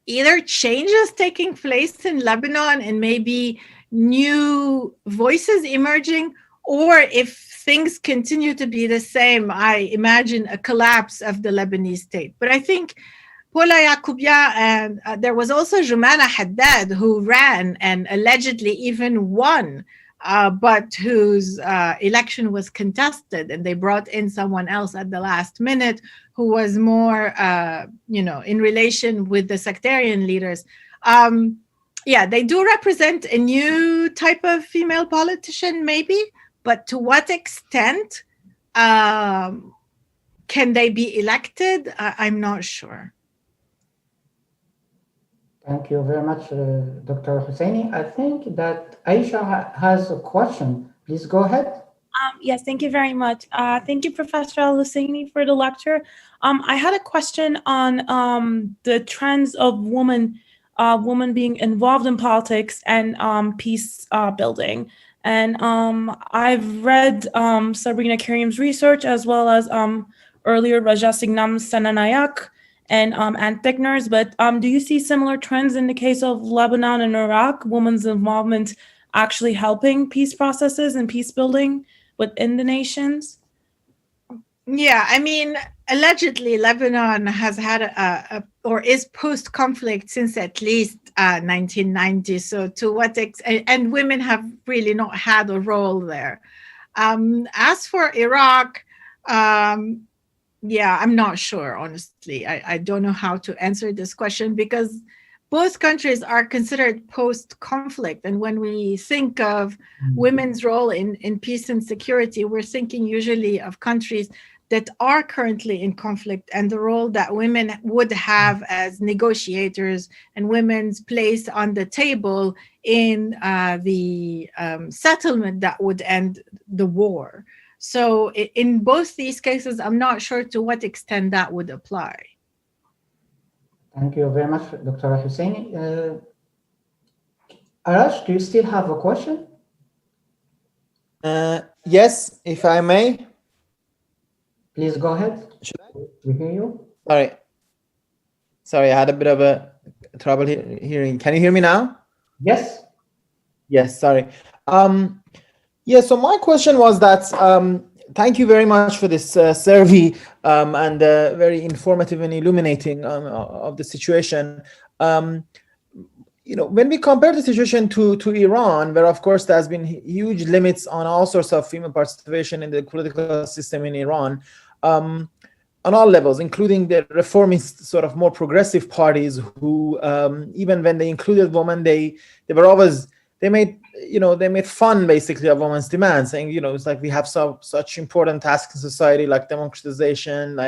either changes taking place in Lebanon and maybe new voices emerging, or if things continue to be the same, I imagine a collapse of the Lebanese state. But I think Paula Jacobian and there was also Jumana Haddad who ran and allegedly even won, but whose election was contested, and they brought in someone else at the last minute who was more, in relation with the sectarian leaders. Yeah, they do represent a new type of female politician, maybe, but to what extent can they be elected? I'm not sure. Thank you very much, Dr. Husseini. I think that Aisha has a question. Please go ahead. Yes, thank you very much. Thank you, Professor El-Husseini, for the lecture. I had a question on the trends of women being involved in politics and peace building. And I've read Sabrina Karim's research, as well as earlier Raja Singham Sananayak and Ann Thickner's. But do you see similar trends in the case of Lebanon and Iraq, women's involvement actually helping peace processes and peace building within the nations? Yeah, I mean, allegedly Lebanon has had or is post-conflict since at least 1990. So to what extent, and women have really not had a role there. As for Iraq, yeah, I'm not sure, honestly. I don't know how to answer this question because both countries are considered post-conflict. And when we think of women's role in peace and security, we're thinking usually of countries that are currently in conflict and the role that women would have as negotiators and women's place on the table in the settlement that would end the war. So in both these cases, I'm not sure to what extent that would apply. Thank you very much, Dr. Husseini. Arash, do you still have a question? Yes, if I may. Please go ahead. Should I? We hear you. Sorry, I had a bit of a trouble hearing. Can you hear me now? Yes. Yes, sorry. Yeah, so my question was that, thank you very much for this survey and very informative and illuminating of the situation. When we compare the situation to Iran, where of course there has been huge limits on all sorts of female participation in the political system in Iran, on all levels, including the reformist sort of more progressive parties who, even when they included women, they made fun basically of women's demands, saying, it's like we have such important tasks in society like democratization,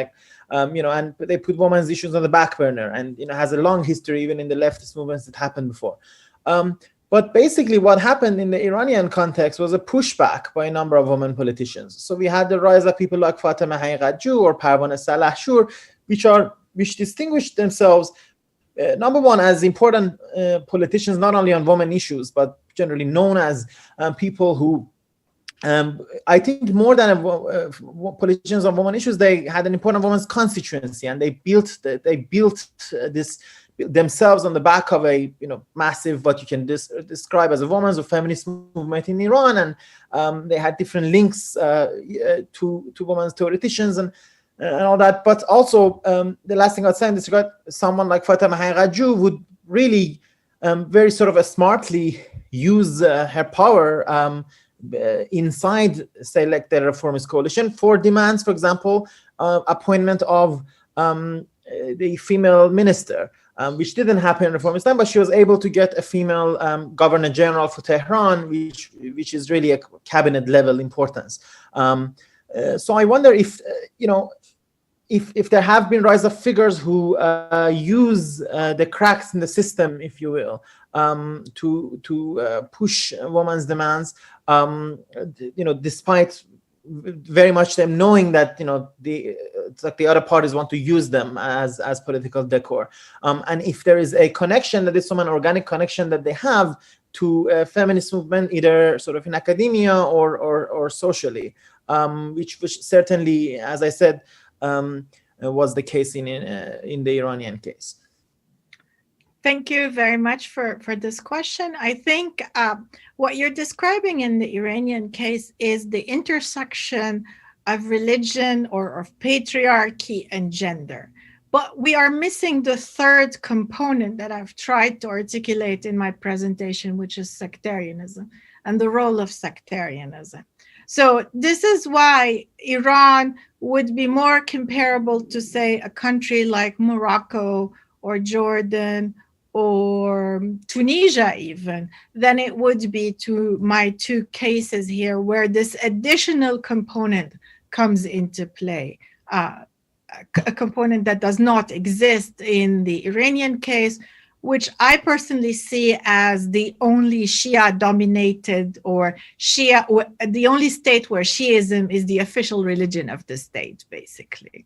and they put women's issues on the back burner, and has a long history even in the leftist movements that happened before. But basically what happened in the Iranian context was a pushback by a number of women politicians. So we had the rise of people like Fatemeh Haqiqatjou or Parvaneh Salahshur, which distinguished themselves, number one, as important politicians, not only on women issues, but generally known as people who, I think more than politicians on women issues, they had an important women's constituency, and they built this themselves on the back of a massive, what you can describe as a women's or feminist movement in Iran, and they had different links to women's theoreticians, and and all that. But also, the last thing I'd say in this regard, someone like Fatima Hayraju would really very sort of smartly use her power inside, say, like the Reformist Coalition for demands, for example, appointment of the female minister, which didn't happen in Reformist time, but she was able to get a female governor general for Tehran, which is really a cabinet level importance. So I wonder if, if there have been rise of figures who use the cracks in the system, if you will, to push women's demands, despite very much them knowing that it's like the other parties want to use them as political decor, and if there is a connection that is some an organic connection that they have to a feminist movement, either sort of in academia or socially, which certainly, as I said, was the case in the Iranian case. Thank you very much for this question. I think what you're describing in the Iranian case is the intersection of religion or of patriarchy and gender. But we are missing the third component that I've tried to articulate in my presentation, which is sectarianism and the role of sectarianism. So this is why Iran would be more comparable to, say, a country like Morocco or Jordan or Tunisia even, than it would be to my two cases here, where this additional component comes into play, a component that does not exist in the Iranian case, which I personally see as the only Shia-dominated or the only state where Shiism is the official religion of the state, basically.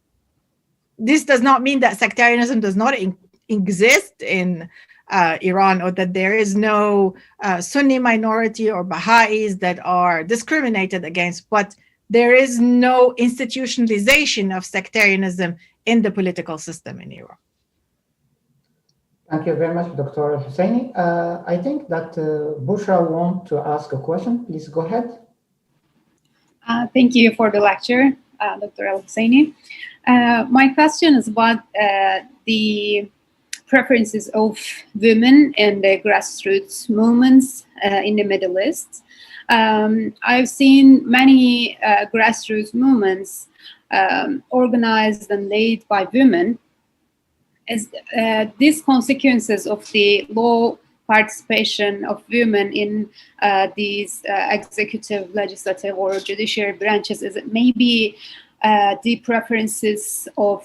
This does not mean that sectarianism does not exist in Iran, or that there is no Sunni minority or Baha'is that are discriminated against, but there is no institutionalization of sectarianism in the political system in Iran. Thank you very much, Dr. Husseini. I think that Bushra wants to ask a question. Please go ahead. Thank you for the lecture, Dr. El-Husseini. My question is about the preferences of women and the grassroots movements in the Middle East. I've seen many grassroots movements organized and led by women. As these consequences of the low participation of women in these executive, legislative, or judiciary branches, is it maybe the preferences of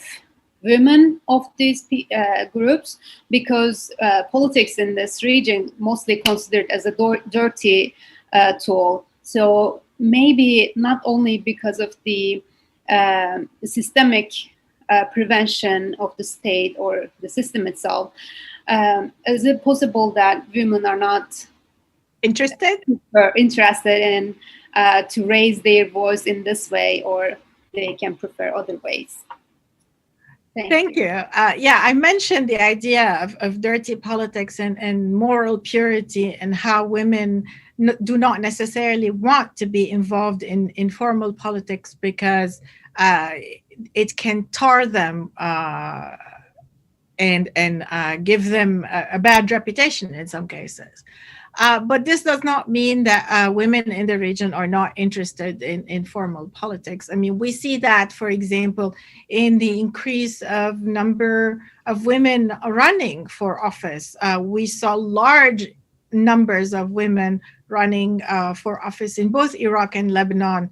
women of these groups, because politics in this region mostly considered as a dirty tool. So maybe not only because of the systemic prevention of the state or the system itself, is it possible that women are not interested in to raise their voice in this way, or they can prefer other ways? Thank you. Yeah, I mentioned the idea of dirty politics and moral purity, and how women do not necessarily want to be involved in informal politics because it can tar them and give them a bad reputation in some cases. But this does not mean that women in the region are not interested in formal politics. I mean, we see that, for example, in the increase of number of women running for office. We saw large numbers of women running for office in both Iraq and Lebanon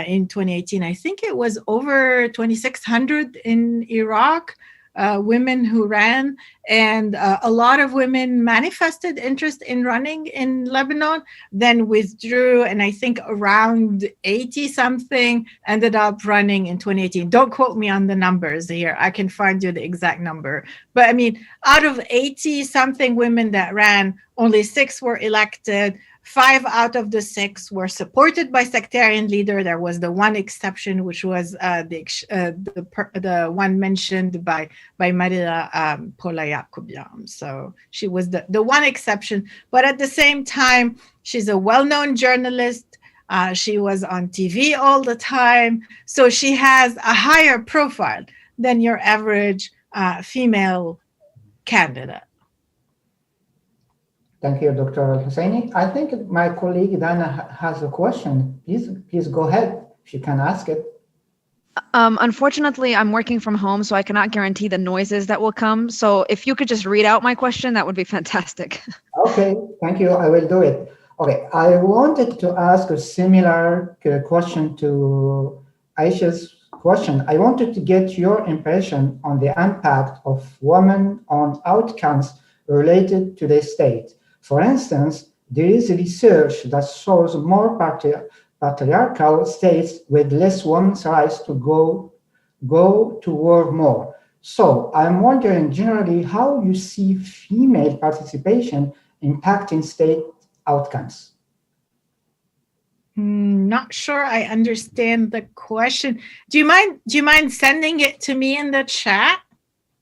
in 2018. I think it was over 2,600 in Iraq. Women who ran, and a lot of women manifested interest in running in Lebanon, then withdrew, and I think around 80 something ended up running in 2018. Don't quote me on the numbers here. I can find you the exact number. But I mean, out of 80 something women that ran, only 6 were elected. 5 out of the 6 were supported by sectarian leader. There was the one exception, which was the one mentioned by Maria Pola-Yacobian. So she was the one exception. But at the same time, she's a well-known journalist. She was on TV all the time. So she has a higher profile than your average female candidate. Thank you, Dr. El-Husseini. I think my colleague Dana has a question. Please go ahead if you can ask it. Unfortunately, I'm working from home, so I cannot guarantee the noises that will come. So if you could just read out my question, that would be fantastic. Okay, thank you. I will do it. Okay, I wanted to ask a similar question to Aisha's question. I wanted to get your impression on the impact of women on outcomes related to the state. For instance, there is research that shows more patriarchal states with less women's rights to go to war more. So I'm wondering generally how you see female participation impacting state outcomes. Not sure I understand the question. Do you mind sending it to me in the chat?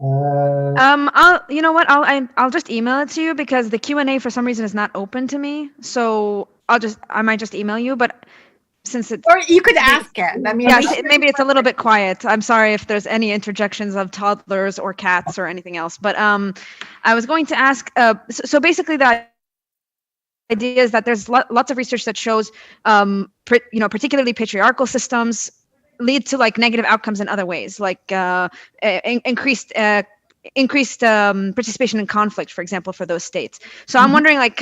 You know what? I'll just email it to you because the Q&A for some reason is not open to me. So I might just email you, but since it's, or you could ask it. I mean, yeah, maybe it's a little bit quiet. I'm sorry if there's any interjections of toddlers or cats or anything else. But I was going to ask. So basically, the idea is that there's lots of research that shows, particularly patriarchal systems lead to like negative outcomes in other ways, like increased participation in conflict, for example, for those states. So I'm wondering, like,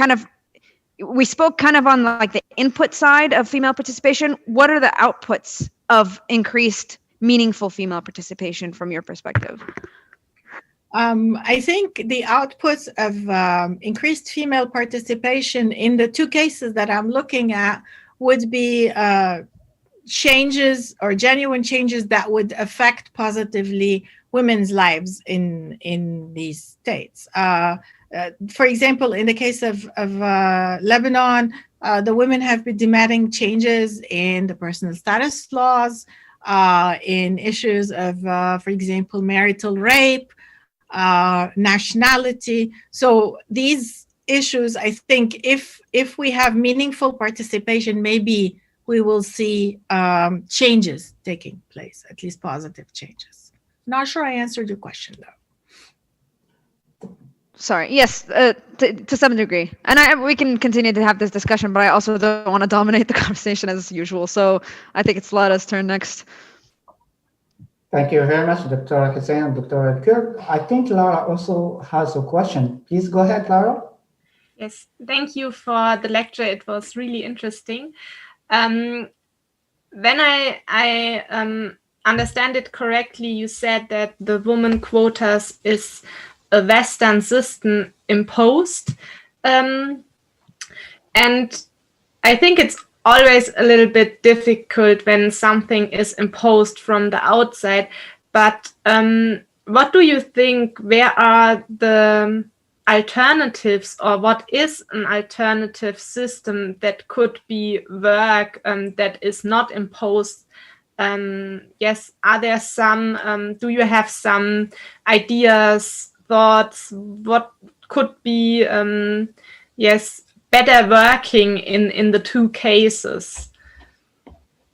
we spoke kind of on like the input side of female participation. What are the outputs of increased meaningful female participation from your perspective? I think the outputs of increased female participation in the two cases that I'm looking at would be changes or genuine changes that would affect positively women's lives in these states. For example, in the case of Lebanon, the women have been demanding changes in the personal status laws, in issues of, for example, marital rape, nationality. So these issues, I think, if we have meaningful participation, maybe we will see changes taking place, at least positive changes. Not sure I answered your question, though. Sorry. Yes, to some degree. And we can continue to have this discussion, but I also don't want to dominate the conversation as usual. So I think it's Lara's turn next. Thank you very much, Dr. Hussein and Dr. Kirk. I think Lara also has a question. Please go ahead, Lara. Yes, thank you for the lecture. It was really interesting. When I understand it correctly, you said that the woman quotas is a Western system imposed. And I think it's always a little bit difficult when something is imposed from the outside. But what do you think, where are the alternatives, or what is an alternative system that could be work that is not imposed? Yes, are there some, do you have some ideas, thoughts, what could be, yes, better working in the two cases?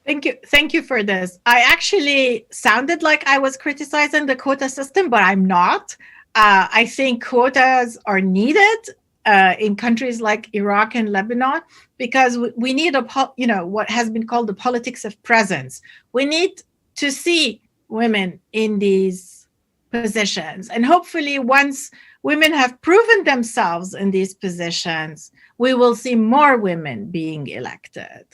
Thank you for this. I actually sounded like I was criticizing the quota system, but I'm not. I think quotas are needed in countries like Iraq and Lebanon because we need what has been called the politics of presence. We need to see women in these positions, and hopefully once women have proven themselves in these positions, we will see more women being elected.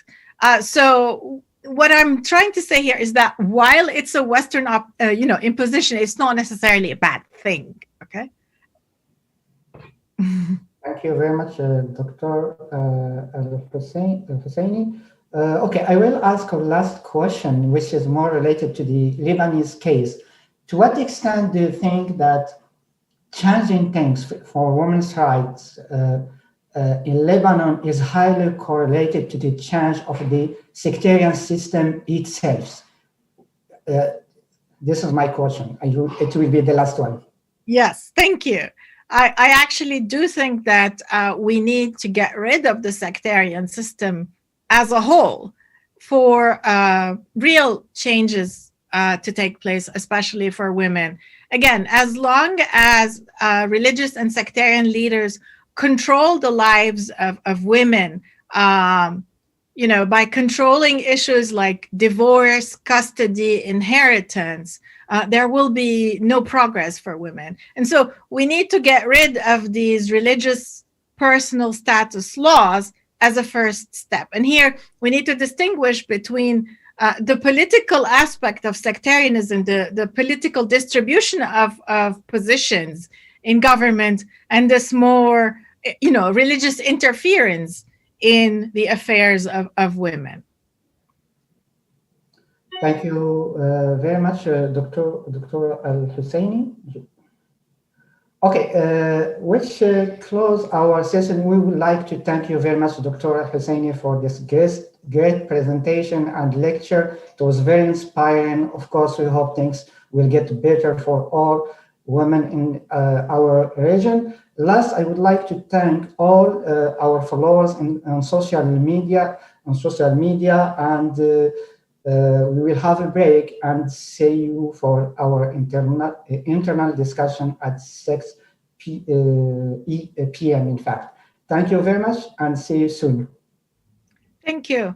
So what I'm trying to say here is that while it's a Western imposition, it's not necessarily a bad thing. Okay. Thank you very much, Dr. El-Husseini. Okay, I will ask a last question, which is more related to the Lebanese case. To what extent do you think that changing things for women's rights in Lebanon is highly correlated to the change of the sectarian system itself? This is my question. It will be the last one. Yes, thank you. I actually do think that we need to get rid of the sectarian system as a whole for real changes to take place, especially for women. Again, as long as religious and sectarian leaders control the lives of women, by controlling issues like divorce, custody, inheritance, there will be no progress for women. And so we need to get rid of these religious personal status laws as a first step. And here we need to distinguish between the political aspect of sectarianism, the political distribution of positions in government, and this more, religious interference in the affairs of women. Thank you very much, Dr. El-Husseini. Okay, which close our session. We would like to thank you very much, Dr. El-Husseini, for this great presentation and lecture. It was very inspiring. Of course, we hope things will get better for all women in our region. Last, I would like to thank all our followers on social media, and we will have a break and see you for our internal discussion at 6 p.m. in fact. Thank you very much and see you soon. Thank you.